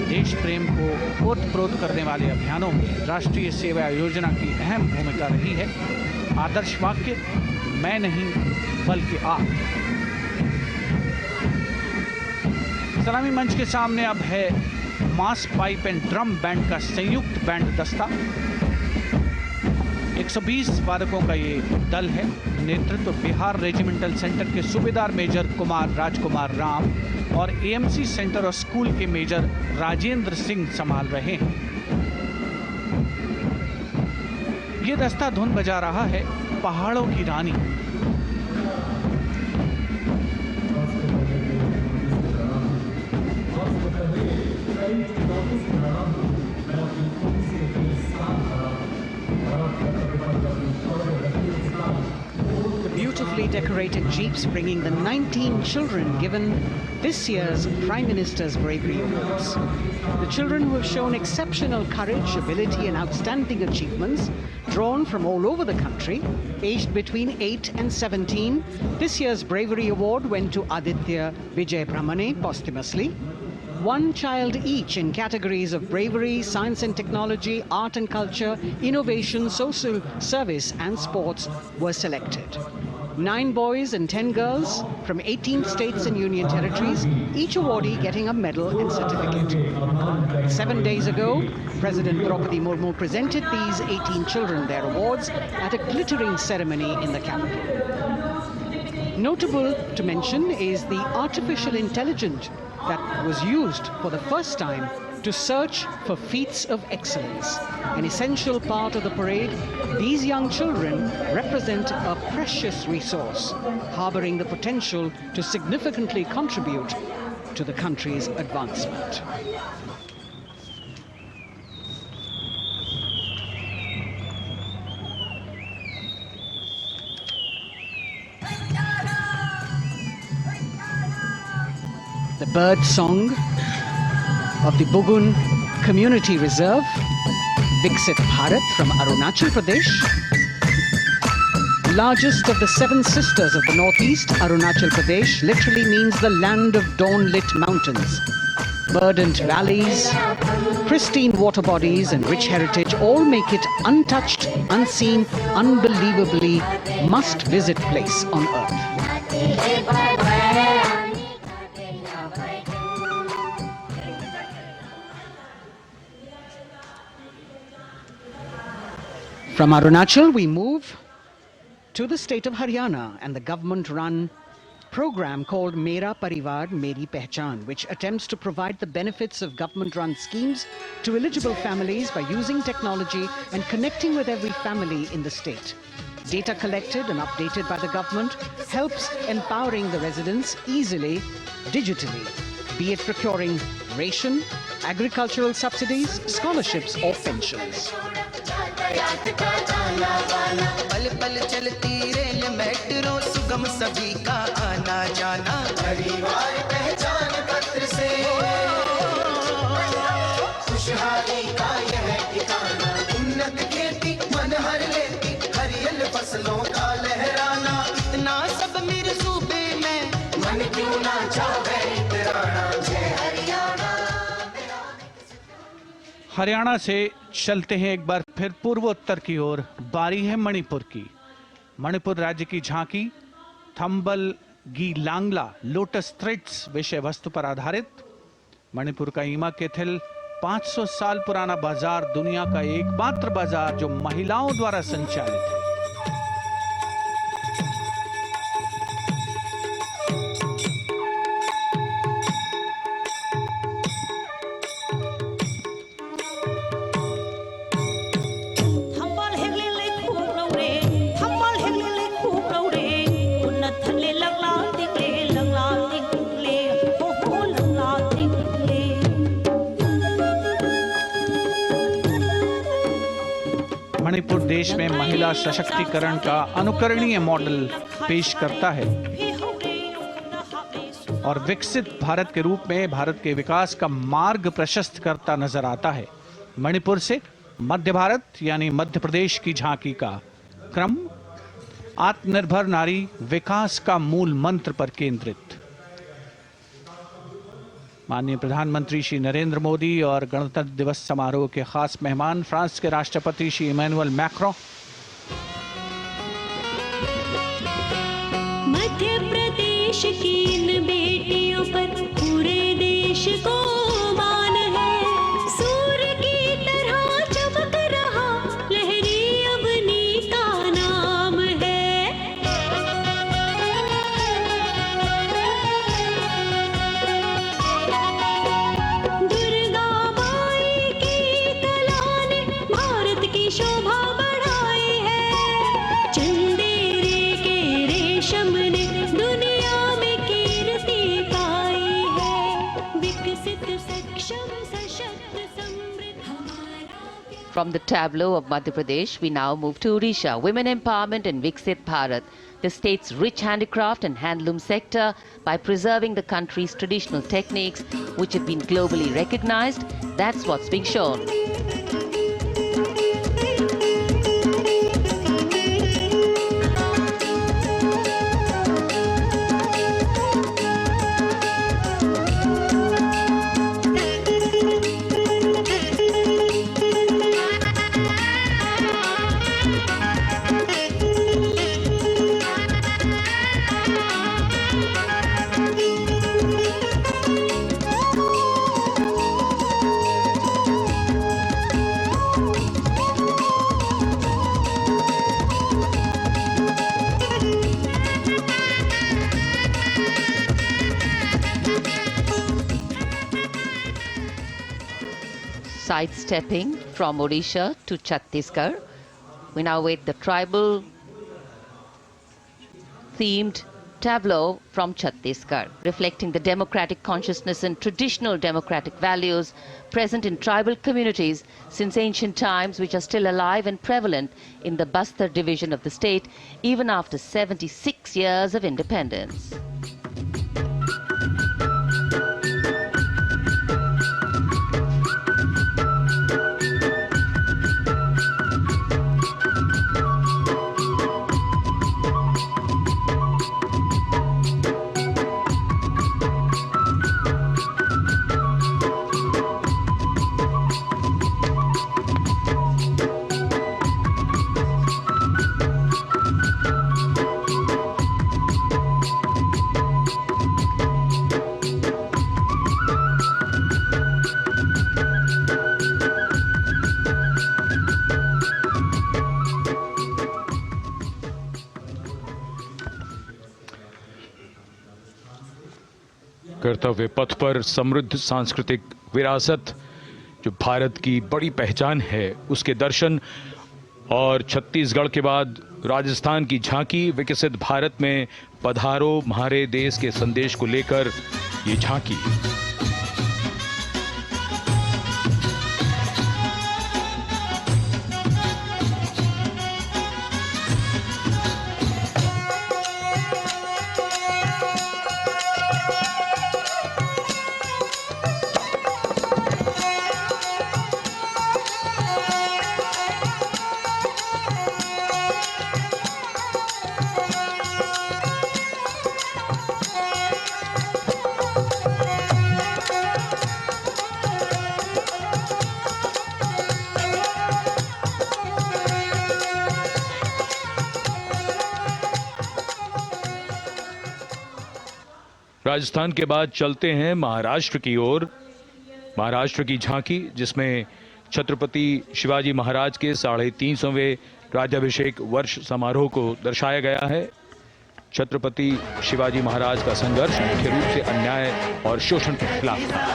देश प्रेम को ओतप्रोत करने वाले अभियानों में राष्ट्रीय सेवा योजना की अहम भूमिका रही है। आदर्श वाक्य, मैं नहीं बल्कि आप। सलामी मंच के सामने अब है मास पाइप एंड ड्रम बैंड का संयुक्त बैंड दस्ता। 120 वादकों का ये दल है। नेतृत्व बिहार रेजिमेंटल सेंटर के सूबेदार मेजर कुमार राजकुमार राम और एएमसी सेंटर और स्कूल के मेजर राजेंद्र सिंह संभाल रहे हैं। ये दस्ता धुन बजा रहा है पहाड़ों की रानी। Beautifully decorated jeeps bringing the 19 children given this year's Prime Minister's Bravery Awards. The children who have shown exceptional courage, ability and outstanding achievements, drawn from all over the country, aged between 8 and 17. This year's Bravery Award went to Aditya Vijay Brahmane posthumously. One child each in categories of bravery, science and technology, art and culture, innovation, social service and sports were selected. 9 boys and 10 girls from 18 states and union territories, each awardee getting a medal and certificate. 7 days ago, President Draupadi Murmu presented these 18 children their awards at a glittering ceremony in the capital. Notable to mention is the artificial intelligence that was used for the first time to search for feats of excellence. An essential part of the parade, these young children represent a precious resource, harboring the potential to significantly contribute to the country's advancement. The bird song of the Bugun Community Reserve, Viksit Bharat from Arunachal Pradesh. Largest of the 7 sisters of the northeast, Arunachal Pradesh literally means the land of dawn-lit mountains. Verdant valleys, pristine water bodies and rich heritage all make it untouched, unseen, unbelievably must-visit place on earth. From Arunachal, we move to the state of Haryana and the government-run program called Mera Parivar Meri Pehchan, which attempts to provide the benefits of government-run schemes to eligible families by using technology and connecting with every family in the state. Data collected and updated by the government helps empowering the residents easily, digitally, be it procuring ration, agricultural subsidies, scholarships or pensions. पल पल चलती rail metro सुगम सभी का आना जाना परिवार पहचान पत्र से खुशहाली का यह ठिकाना उन्नत खेती मन हर लेती हरियल फसलों का लहराना इतना सब मेरे सूबे में मन क्यों ना चाहे इतराना जय हरियाणा। हरियाणा से चलते हैं एक बार फिर पूर्वोत्तर की ओर। बारी है मणिपुर की। मणिपुर राज्य की झांकी थंबल गी लांगला लोटस थ्रेड्स विषय वस्तु पर आधारित। मणिपुर का ईमा केथिल 500 साल पुराना बाजार, दुनिया का एकमात्र बाजार जो महिलाओं द्वारा संचालित है। मणिपुर देश में महिला सशक्तिकरण का अनुकरणीय मॉडल पेश करता है और विकसित भारत के रूप में भारत के विकास का मार्ग प्रशस्त करता नजर आता है। मणिपुर से मध्य भारत यानी मध्य प्रदेश की झांकी का क्रम आत्मनिर्भर नारी विकास का मूल मंत्र पर केंद्रित। माननीय प्रधानमंत्री श्री नरेंद्र मोदी और गणतंत्र दिवस समारोह के खास मेहमान फ्रांस के राष्ट्रपति श्री इमैनुअल मैक्रों। मध्य प्रदेश की इन बेटियों पर पूरे देश को मान है। सूर्य की तरह चमक रहा लहरी अवनी का नाम है। दुर्गा माई की कला ने भारत की शोभा बढ़ाई है। चंदेरे के रेशम ने दुनिया में कीर्ति पाई है। विकसित सक्षम सशक्त समृद्ध हमारा प्यार। From the tableau of Madhya Pradesh, we now move to Odisha. Women empowerment and Viksit Bharat, the state's rich handicraft and handloom sector, by preserving the country's traditional techniques, which have been globally recognized. That's what's being shown. Sidestepping from Odisha to Chhattisgarh, we now wait the tribal themed tableau from Chhattisgarh, reflecting the democratic consciousness and traditional democratic values present in tribal communities since ancient times, which are still alive and prevalent in the Bastar division of the state, even after 76 years of independence. कर्तव्य पथ पर समृद्ध सांस्कृतिक विरासत जो भारत की बड़ी पहचान है उसके दर्शन, और छत्तीसगढ़ के बाद राजस्थान की झांकी विकसित भारत में पधारो म्हारे देश के संदेश को लेकर ये झांकी। राजस्थान के बाद चलते हैं महाराष्ट्र की ओर। महाराष्ट्र की झांकी जिसमें छत्रपति शिवाजी महाराज के 350वें राज्याभिषेक वर्ष समारोह को दर्शाया गया है। छत्रपति शिवाजी महाराज का संघर्ष मुख्य रूप से अन्याय और शोषण के खिलाफ था।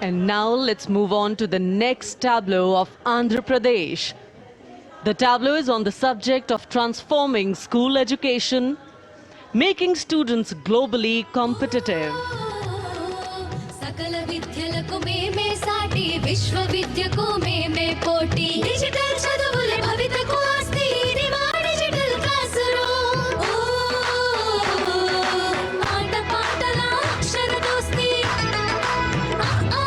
And now let's move on to the next tableau of Andhra Pradesh. The tableau is on the subject of transforming school education, making students globally competitive. सकल विद्यలకు మేమే సాటి విశ్వవిద్యకు మేమే పోటీ డిజిటల్ చదువుల భవితకు ఆస్తి ఇది మా డిజిటల్ క్లాస్ రూమ్ మాట పాటల అక్షర దోస్తి ఆ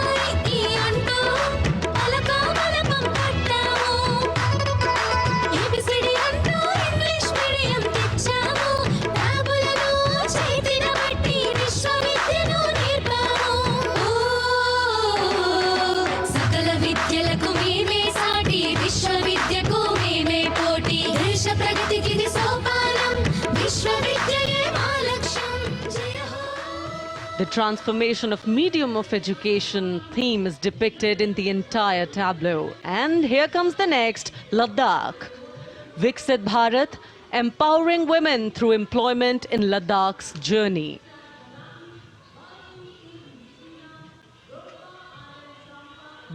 ఈ అంటూ పలక బలపం పట్టాము ఏబిసిడి అంటూ ఇంగ్లీష్ మీడియం తెచ్చాము ట్యాబులను చేతిన బట్టి విశ్వవిద్యను सकल विद्यలకు మేమే సాటి విశ్వవిద్యకు మేమే పోటీ దేశ ప్రగతికి ఇది సోపానం విశ్వవిద్యయే మా లక్ష్యం జయ హో. The transformation of medium of education theme is depicted in the entire tableau. And here comes the next, Ladakh. Viksit Bharat, empowering women through employment in Ladakh's journey.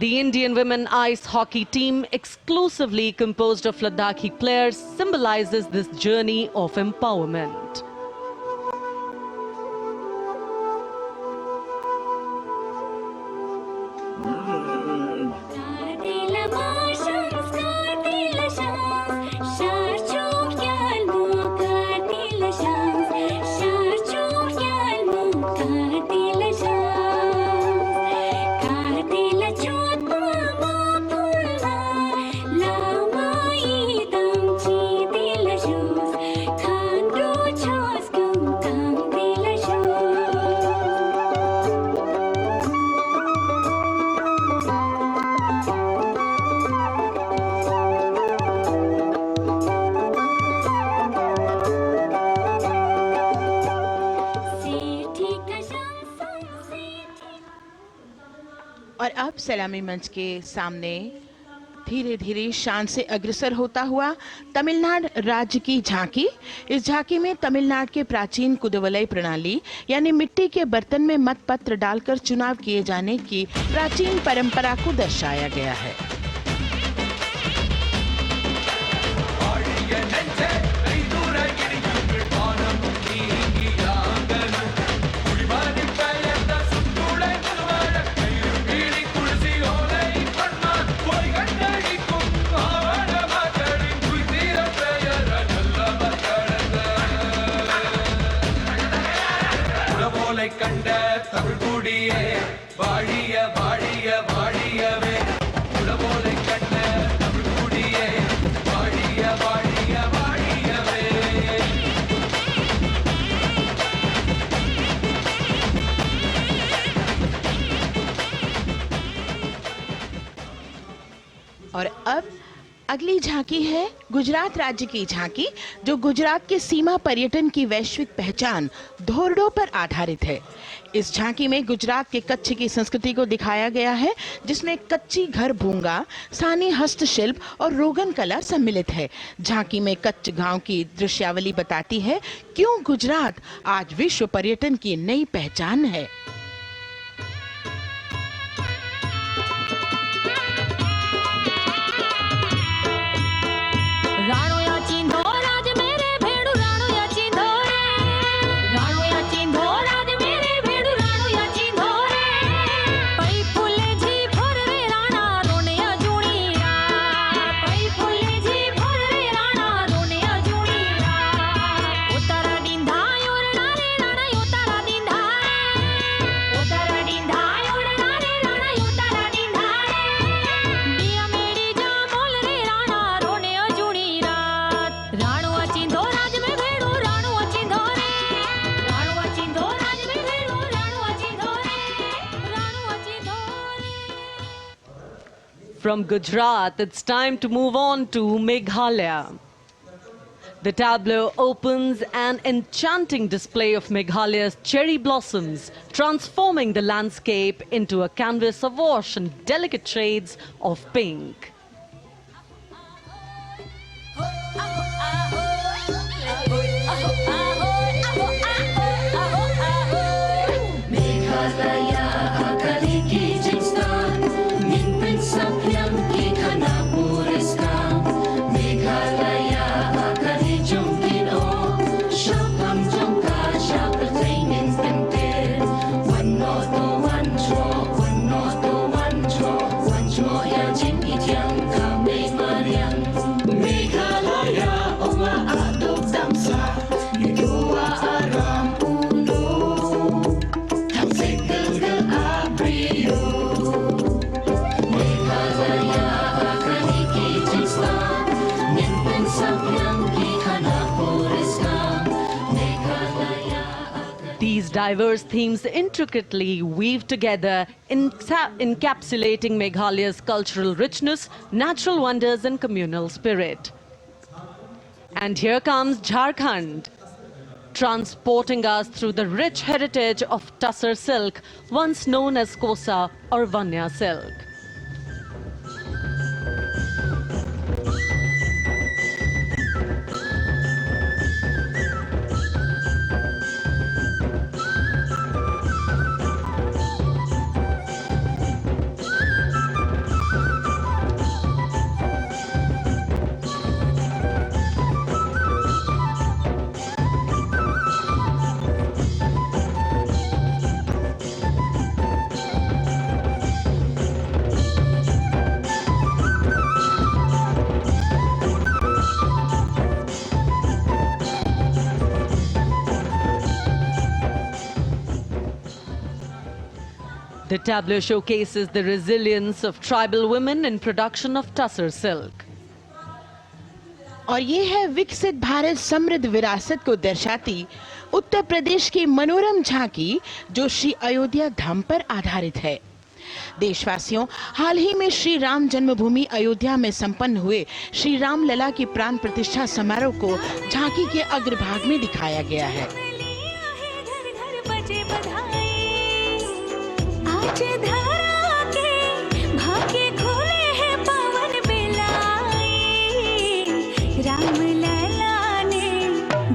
The Indian women ice hockey team, exclusively composed of Ladakhi players, symbolizes this journey of empowerment. और अब सलामी मंच के सामने धीरे धीरे शान से अग्रसर होता हुआ तमिलनाडु राज्य की झांकी। इस झांकी में तमिलनाडु के प्राचीन कुदवलय प्रणाली यानी मिट्टी के बर्तन में मतपत्र डालकर चुनाव किए जाने की प्राचीन परंपरा को दर्शाया गया है। கண்ட தமிழ் குடியே வாழிய வாழிய வாழியவே உலகோலை கண்ட தமிழ் குடியே வாழிய வாழிய வாழியவே और अब अगली झांकी है गुजरात राज्य की झांकी, जो गुजरात के सीमा पर्यटन की वैश्विक पहचान धोरडो पर आधारित है। इस झांकी में गुजरात के कच्छ की संस्कृति को दिखाया गया है, जिसमें कच्ची घर भूंगा, स्थानीय हस्तशिल्प और रोगन कला सम्मिलित है। झांकी में कच्छ गांव की दृश्यावली बताती है क्यों गुजरात आज विश्व पर्यटन की नई पहचान है। From Gujarat, it's time to move on to Meghalaya. The tableau opens an enchanting display of Meghalaya's cherry blossoms, transforming the landscape into a canvas awash in delicate shades of pink. Meghalaya, Kali ki Diverse themes intricately weave together, encapsulating Meghalaya's cultural richness, natural wonders and communal spirit. And here comes Jharkhand, transporting us through the rich heritage of Tussar silk, once known as Kosa or Vanya silk. The tableau showcases the resilience of tribal women in production of Tussar silk. और ये है विकसित भारत समृद्ध विरासत को दर्शाती उत्तर प्रदेश की मनोरम झांकी, जो श्री अयोध्या धाम पर आधारित है। देशवासियों, हाल ही में श्री राम जन्मभूमि अयोध्या में संपन्न हुए श्री राम लला की प्राण प्रतिष्ठा समारोह को झांकी के अग्रभाग में दिखाया गया है।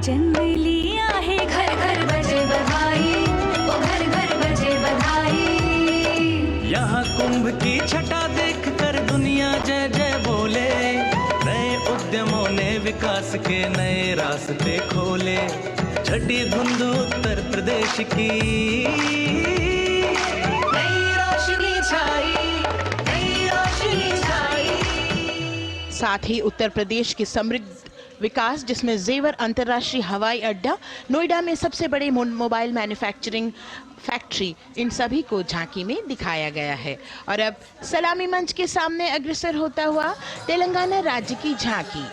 जन्म लिया है, घर घर बजे बधाई, ओ घर घर बजे बधाई। यहाँ कुंभ की छटा देख कर दुनिया जय जय बोले, नए उद्यमों ने विकास के नए रास्ते खोले। छठी धुंध उत्तर प्रदेश की नई रोशनी छाई, नई रोशनी छाई। साथ ही उत्तर प्रदेश की समृद्ध विकास, जिसमें जेवर अंतर्राष्ट्रीय हवाई अड्डा, नोएडा में सबसे बड़े मोबाइल मैन्युफैक्चरिंग फैक्ट्री, इन सभी को झांकी में दिखाया गया है। और अब सलामी मंच के सामने अग्रसर होता हुआ तेलंगाना राज्य की झांकी।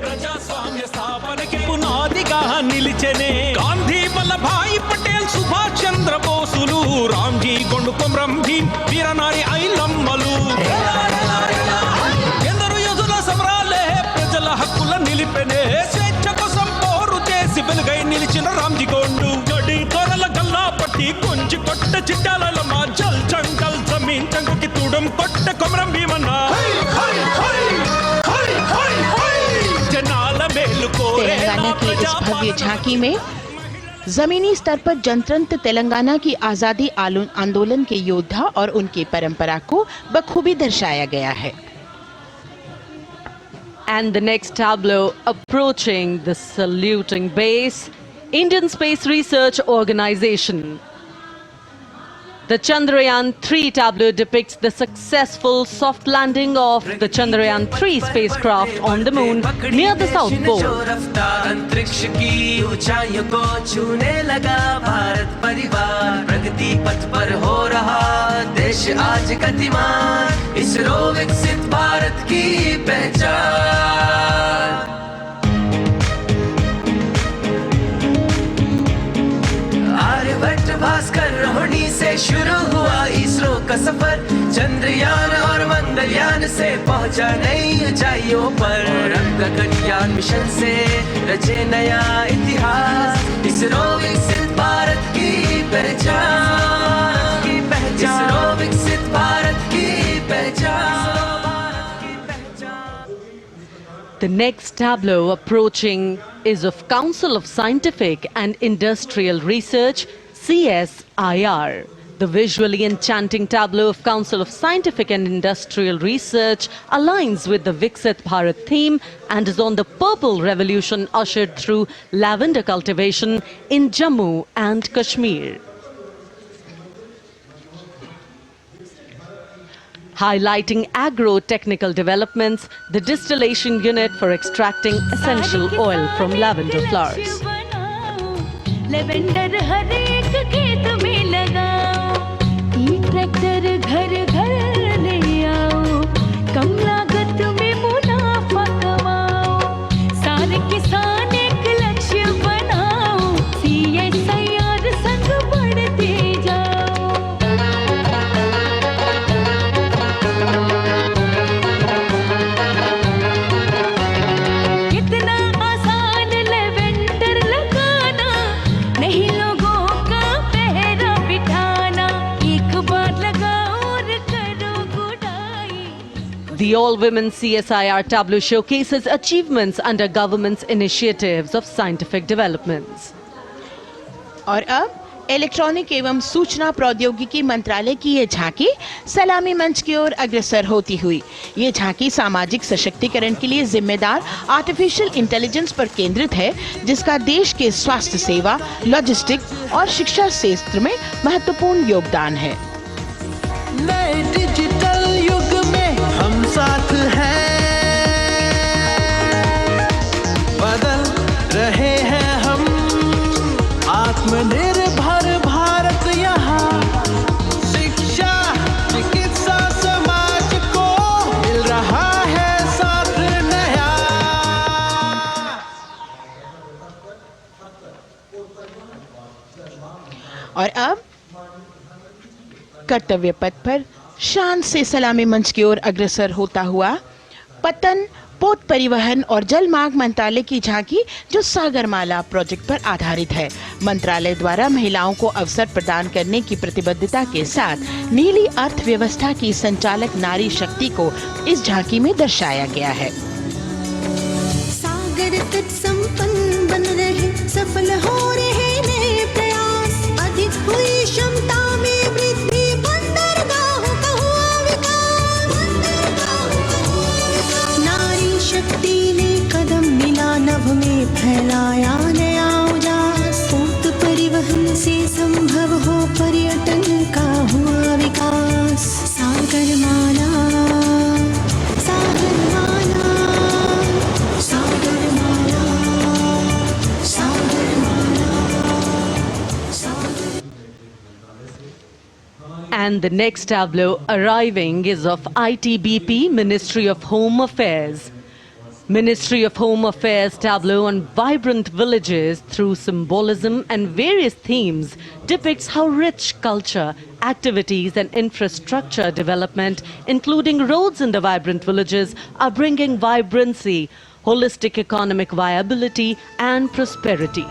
ప్రజాస్వామ్య స్థాపనకి పునాదిగా నిలిచెనే గాంధీ వల్లభాయ్ పటేల్ సుభాష్ చంద్ర బోసులు రామ్జీ గొండు కొమరం భీమ్ వీరనారి ఐలమ్మలు ఎందరో యోధుల సమరాలే ప్రజల హక్కుల నిలిపెనే స్వేచ్ఛ కోసం పోరు చేసి వెలుగై నిలిచిన రామ్జీ గొండు గడి తొరల గల్లా పట్టి కొంచి కొట్ట చిట్టాలమ్మ జల్ జంగల్ జమీన్ చంగుకి తూడం కొట్ట కొమరం భీమన్న तेलंगाना की इस भव्य झांकी में जमीनी स्तर पर जनतंत्र तेलंगाना की आजादी आंदोलन के योद्धा और उनकी परंपरा को बखूबी दर्शाया गया है। And the next tableau approaching the saluting base, Indian Space Research Organization. The Chandrayaan-3 tableau depicts the successful soft landing of the Chandrayaan-3 spacecraft on the moon near the South Pole. अंतरिक्ष की ऊंचाइयों को छूने लगा भारत परिवार, प्रगति पथ पर हो रहा देश आज गतिमान, इसरो विकसित भारत की पहचान। आर्यभट्ट भास्कर रोहिणी से शुरू हुआ इसरो का सफर, चंद्रयान और मंगलयान से पहुंचा नई ऊंचाइयों पर, गगनयान मिशन से रचे नया इतिहास, इसरो विकसित भारत की पहचान, इसरो विकसित भारत की पहचान। The next tableau approaching is of Council of Scientific and Industrial Research, CSIR. The visually enchanting tableau of Council of Scientific and Industrial Research aligns with the Viksit Bharat theme and is on the purple revolution ushered through lavender cultivation in Jammu and Kashmir. Highlighting agro-technical developments, the distillation unit for extracting essential oil from lavender flowers. Lavender हर एक खेत में लगाओ, ई tractor घर घर ले आओ, कम लागत में मुनाफा कमाओ, सारे किसान एक The all-women CSIR tableau showcases achievements under government's initiatives of scientific developments. और अब इलेक्ट्रॉनिक एवं सूचना प्रौद्योगिकी मंत्रालय की ये झांकी सलामी मंच की ओर अग्रसर होती हुई। ये झांकी सामाजिक सशक्तिकरण के लिए जिम्मेदार आर्टिफिशियल इंटेलिजेंस पर केंद्रित है, जिसका देश के स्वास्थ्य सेवा, लॉजिस्टिक और शिक्षा क्षेत्र में महत्वपूर्ण योगदान है। नए डिजिटल युग में हम साथ हैं, बदल रहे हैं हम, आत्मनिर्भर भारत यहाँ, शिक्षा चिकित्सा समाज को मिल रहा है साथ नया। और अब कर्तव्य पथ पर शान से सलामी मंच की ओर अग्रसर होता हुआ पतन, पोत परिवहन और जल मार्ग मंत्रालय की झांकी, जो सागरमाला प्रोजेक्ट पर आधारित है। मंत्रालय द्वारा महिलाओं को अवसर प्रदान करने की प्रतिबद्धता के साथ नीली अर्थव्यवस्था की संचालक नारी शक्ति को इस झांकी में दर्शाया गया है। सागर तट संपन्न बन रहे, सफल हो रहे नए प्रयास, अधिक हुई क्षमता में वृद्धि, बंदरगाहों का हुआ विकास, नारी शक्ति ने कदम मिला नभ में, फैलाया नया उजास, पोत परिवहन से संभव हो पर्यटन का हुआ विकास। सागरमाला, सागरमाला, सागरमाला, सागरमाला, सागर। And the next tableau arriving is of ITBP, Ministry of Home Affairs. Ministry of Home Affairs tableau on vibrant villages through symbolism and various themes depicts how rich culture, activities and infrastructure development, including roads in the vibrant villages, are bringing vibrancy, holistic economic viability and prosperity.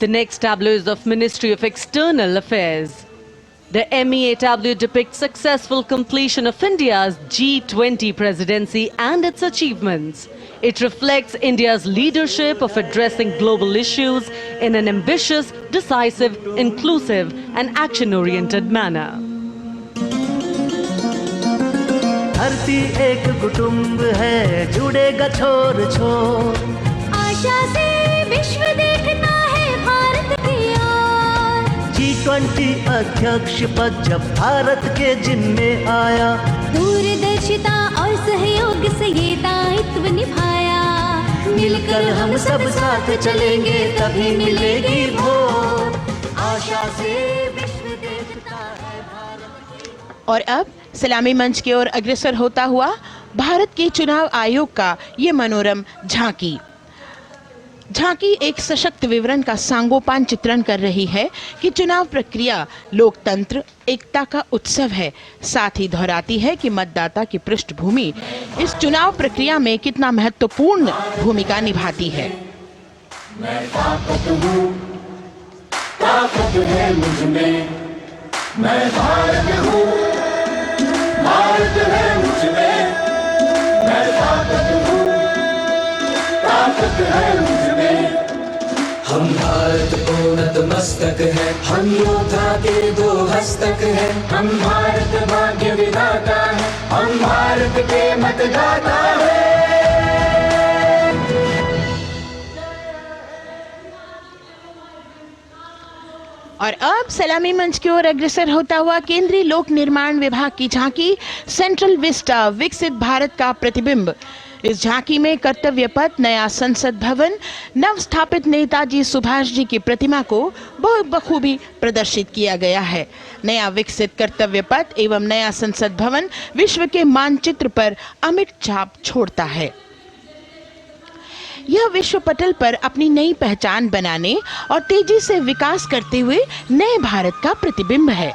The next tableau is of Ministry of External Affairs. The MEA tableau depicts successful completion of India's G20 presidency and its achievements. It reflects India's leadership of addressing global issues in an ambitious, decisive, inclusive and action-oriented manner. धरती एक कुटुंब है, जुड़ेगा छोर छोर, आशा से विश्व देखता है भारत की ओर। G20 अध्यक्ष पद जब भारत के जिम्मे आया, दूरदर्शिता और सहयोग से ये दायित्व निभाया, मिलकर हम सब साथ चलेंगे तभी मिलेगी भोर, आशा से विश्व देखता है भारत। और अब सलामी मंच की ओर अग्रसर होता हुआ भारत के चुनाव आयोग का ये मनोरम झांकी एक सशक्त विवरण का सांगोपान चित्रण कर रही है कि चुनाव प्रक्रिया लोकतंत्र, एकता का उत्सव है। साथ ही दोहराती है कि मतदाता की पृष्ठभूमि इस चुनाव प्रक्रिया में कितना महत्वपूर्ण भूमिका निभाती है। मैं ताकत हूँ, ताकत है मुझ में, मैं भारत हूँ, भारत है मुझ में, मैं ताकत हूँ, ताकत है मुझ में। हम भारत को नतमस्तक है, हम योद्धा के दो हस्तक है, हम भारत भाग्य विधाता है, हम भारत के मतदाता है। और अब सलामी मंच की ओर अग्रसर होता हुआ केंद्रीय लोक निर्माण विभाग की झांकी सेंट्रल विस्टा, विकसित भारत का प्रतिबिंब। इस झांकी में कर्तव्य पथ, नया संसद भवन, नव स्थापित नेताजी सुभाष जी की प्रतिमा को बहुत बखूबी प्रदर्शित किया गया है। नया विकसित कर्तव्य पथ एवं नया संसद भवन विश्व के मानचित्र पर अमिट छाप छोड़ता है। यह विश्व पटल पर अपनी नई पहचान बनाने और तेजी से विकास करते हुए नए भारत का प्रतिबिंब है।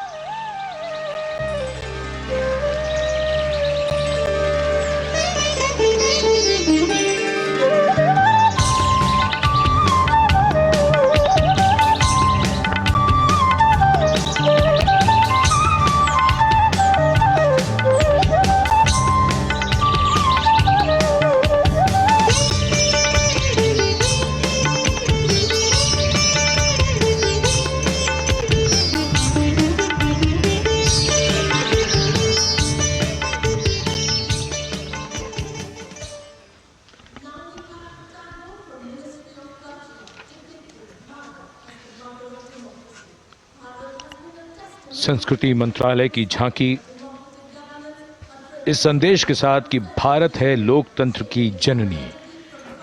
संस्कृति मंत्रालय की झांकी इस संदेश के साथ कि भारत है लोकतंत्र की जननी।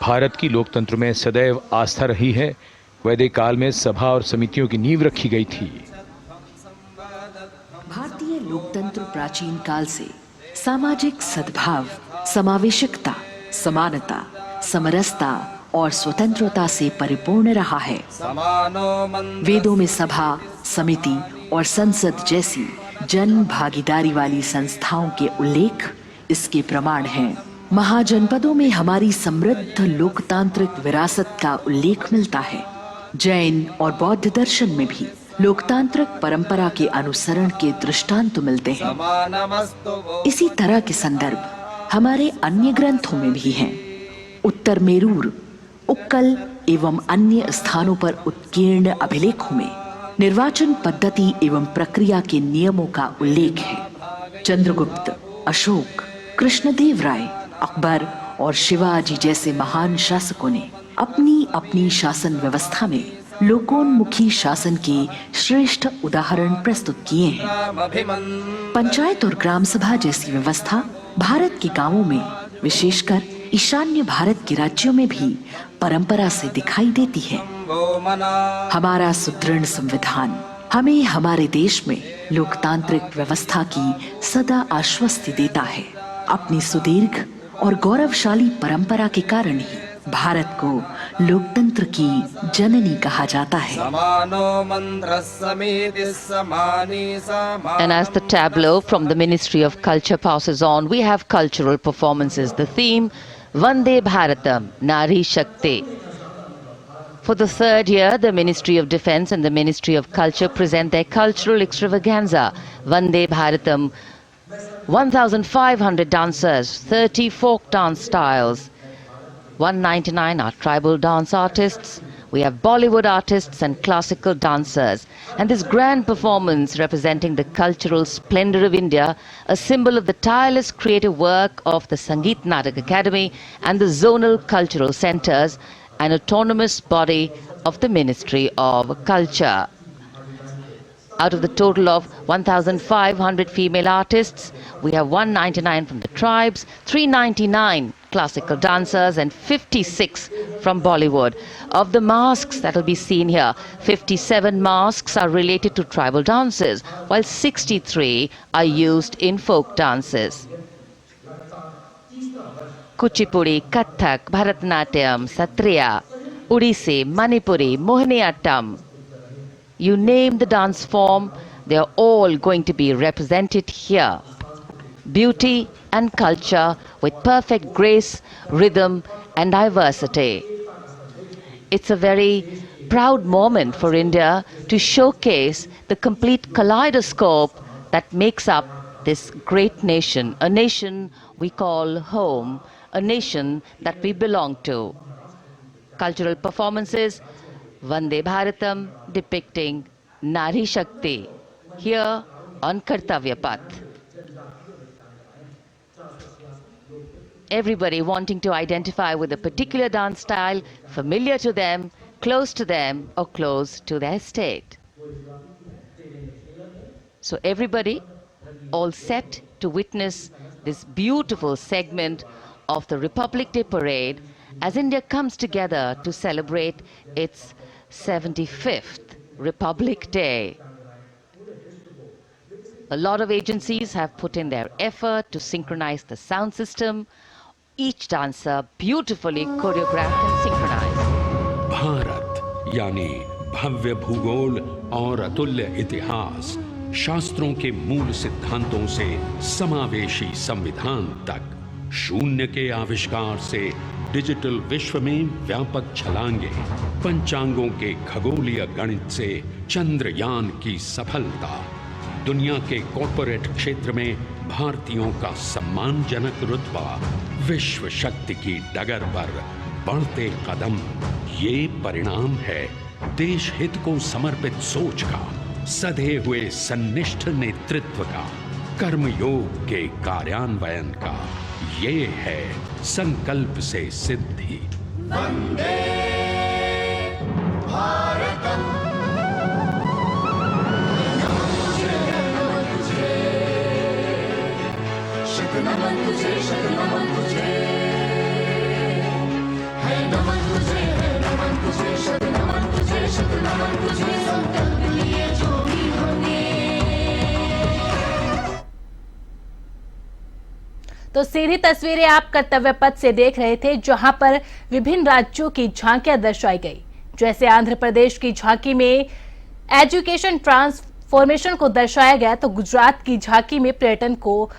भारत की लोकतंत्र में सदैव आस्था रही है। वैदिक काल में सभा और समितियों की नींव रखी गई थी। भारतीय लोकतंत्र प्राचीन काल से सामाजिक सद्भाव, समावेशकता, समानता, समरसता और स्वतंत्रता से परिपूर्ण रहा है। वेदों में सभा, समिति और संसद जैसी जन भागीदारी वाली संस्थाओं के उल्लेख इसके प्रमाण हैं। महाजनपदों में हमारी समृद्ध लोकतांत्रिक विरासत का उल्लेख मिलता है। जैन और बौद्ध दर्शन में भी लोकतांत्रिक परंपरा के अनुसरण के दृष्टांत मिलते हैं। इसी तरह के संदर्भ हमारे अन्य ग्रंथों में भी हैं। उत्तर मेरूर, उक्कल एवं अन्य स्थानों पर उत्कीर्ण अभिलेखों में निर्वाचन पद्धति एवं प्रक्रिया के नियमों का उल्लेख है। चंद्रगुप्त, अशोक, कृष्णदेव राय, अकबर और शिवाजी जैसे महान शासकों ने अपनी अपनी शासन व्यवस्था में लोकोन्मुखी शासन के श्रेष्ठ उदाहरण प्रस्तुत किए हैं। पंचायत और ग्राम सभा जैसी व्यवस्था भारत के गांवों में, विशेषकर ईशान्य भारत के राज्यों में भी परंपरा से दिखाई देती है। हमारा सुदृढ़ संविधान हमें हमारे देश में लोकतांत्रिक व्यवस्था की सदा आश्वस्ति देता है। अपनी सुदीर्घ और गौरवशाली परंपरा के कारण ही भारत को लोकतंत्र की जननी कहा जाता है। And as the tableau from the Ministry of Culture passes on, we have cultural performances. The theme, Vande Bharatam, Nari Shakti. For the third year, the Ministry of Defence and the Ministry of Culture present their cultural extravaganza, Vande Bharatam. 1,500 dancers, 30 folk dance styles, 199 are tribal dance artists. We have Bollywood artists and classical dancers. And this grand performance representing the cultural splendor of India, a symbol of the tireless creative work of the Sangeet Natak Academy and the zonal cultural centers, an autonomous body of the Ministry of Culture. Out of the total of 1,500 female artists, we have 199 from the tribes, 399 classical dancers and 56 from Bollywood. Of the masks that will be seen here, 57 masks are related to tribal dances, while 63 are used in folk dances. Kuchipudi, Kathak, Bharatanatyam, Satriya, Odissi, Manipuri, Mohiniyattam. You name the dance form, they are all going to be represented here. Beauty and culture with perfect grace, rhythm and diversity. It's a very proud moment for India to showcase the complete kaleidoscope that makes up this great nation, a nation we call home, a nation that we belong to. Cultural performances, Vande Bharatam depicting Nari Shakti here on Kartavya Path. Everybody wanting to identify with a particular dance style, familiar to them, close to them or close to their state. So everybody all set to witness this beautiful segment of the Republic Day parade as India comes together to celebrate its 75th Republic Day. A lot of agencies have put in their effort to synchronize the sound system. Each dancer beautifully choreographed and synchronized. Bharat यानी भव्य भूगोल और अतुल्य इतिहास, शास्त्रों के मूल सिद्धांतों से समावेशी संविधान तक, शून्य के आविष्कार से डिजिटल विश्व में व्यापक छलांगे, पंचांगों के खगोलीय गणित से चंद्रयान की सफलता, दुनिया के कॉर्पोरेट क्षेत्र में भारतीयों का सम्मानजनक रुतबा, विश्व शक्ति की डगर पर बढ़ते कदम, ये परिणाम है देश हित को समर्पित सोच का, सधे हुए सन्निष्ठ नेतृत्व का, कर्मयोग के कार्यान्वयन का। ये है संकल्प से सिद्धि। वंदे भारतम। नमन तुझे, नमन तुझे, है नमन तुझे, है नमन तुझे, शत नमन तुझे, शत नमन तुझे, संकल्प लिए जो भी हमने। तो सीधी तस्वीरें आप कर्तव्य पथ से देख रहे थे, जहां पर विभिन्न राज्यों की झांकियां दर्शाई गई। जैसे आंध्र प्रदेश की झांकी में एजुकेशन ट्रांसफॉर्मेशन को दर्शाया गया, तो गुजरात की झांकी में पर्यटन को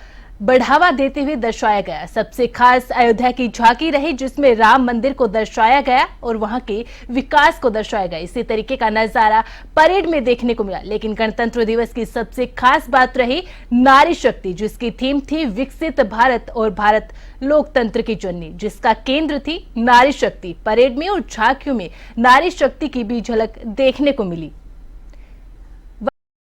बढ़ावा देते हुए दर्शाया गया। सबसे खास अयोध्या की झांकी रही, जिसमें राम मंदिर को दर्शाया गया और वहां के विकास को दर्शाया गया। इसी तरीके का नजारा परेड में देखने को मिला। लेकिन गणतंत्र दिवस की सबसे खास बात रही नारी शक्ति, जिसकी थीम थी विकसित भारत और भारत लोकतंत्र की जननी, जिसका केंद्र थी नारी शक्ति। परेड में और झांकियों में नारी शक्ति की भी झलक देखने को मिली।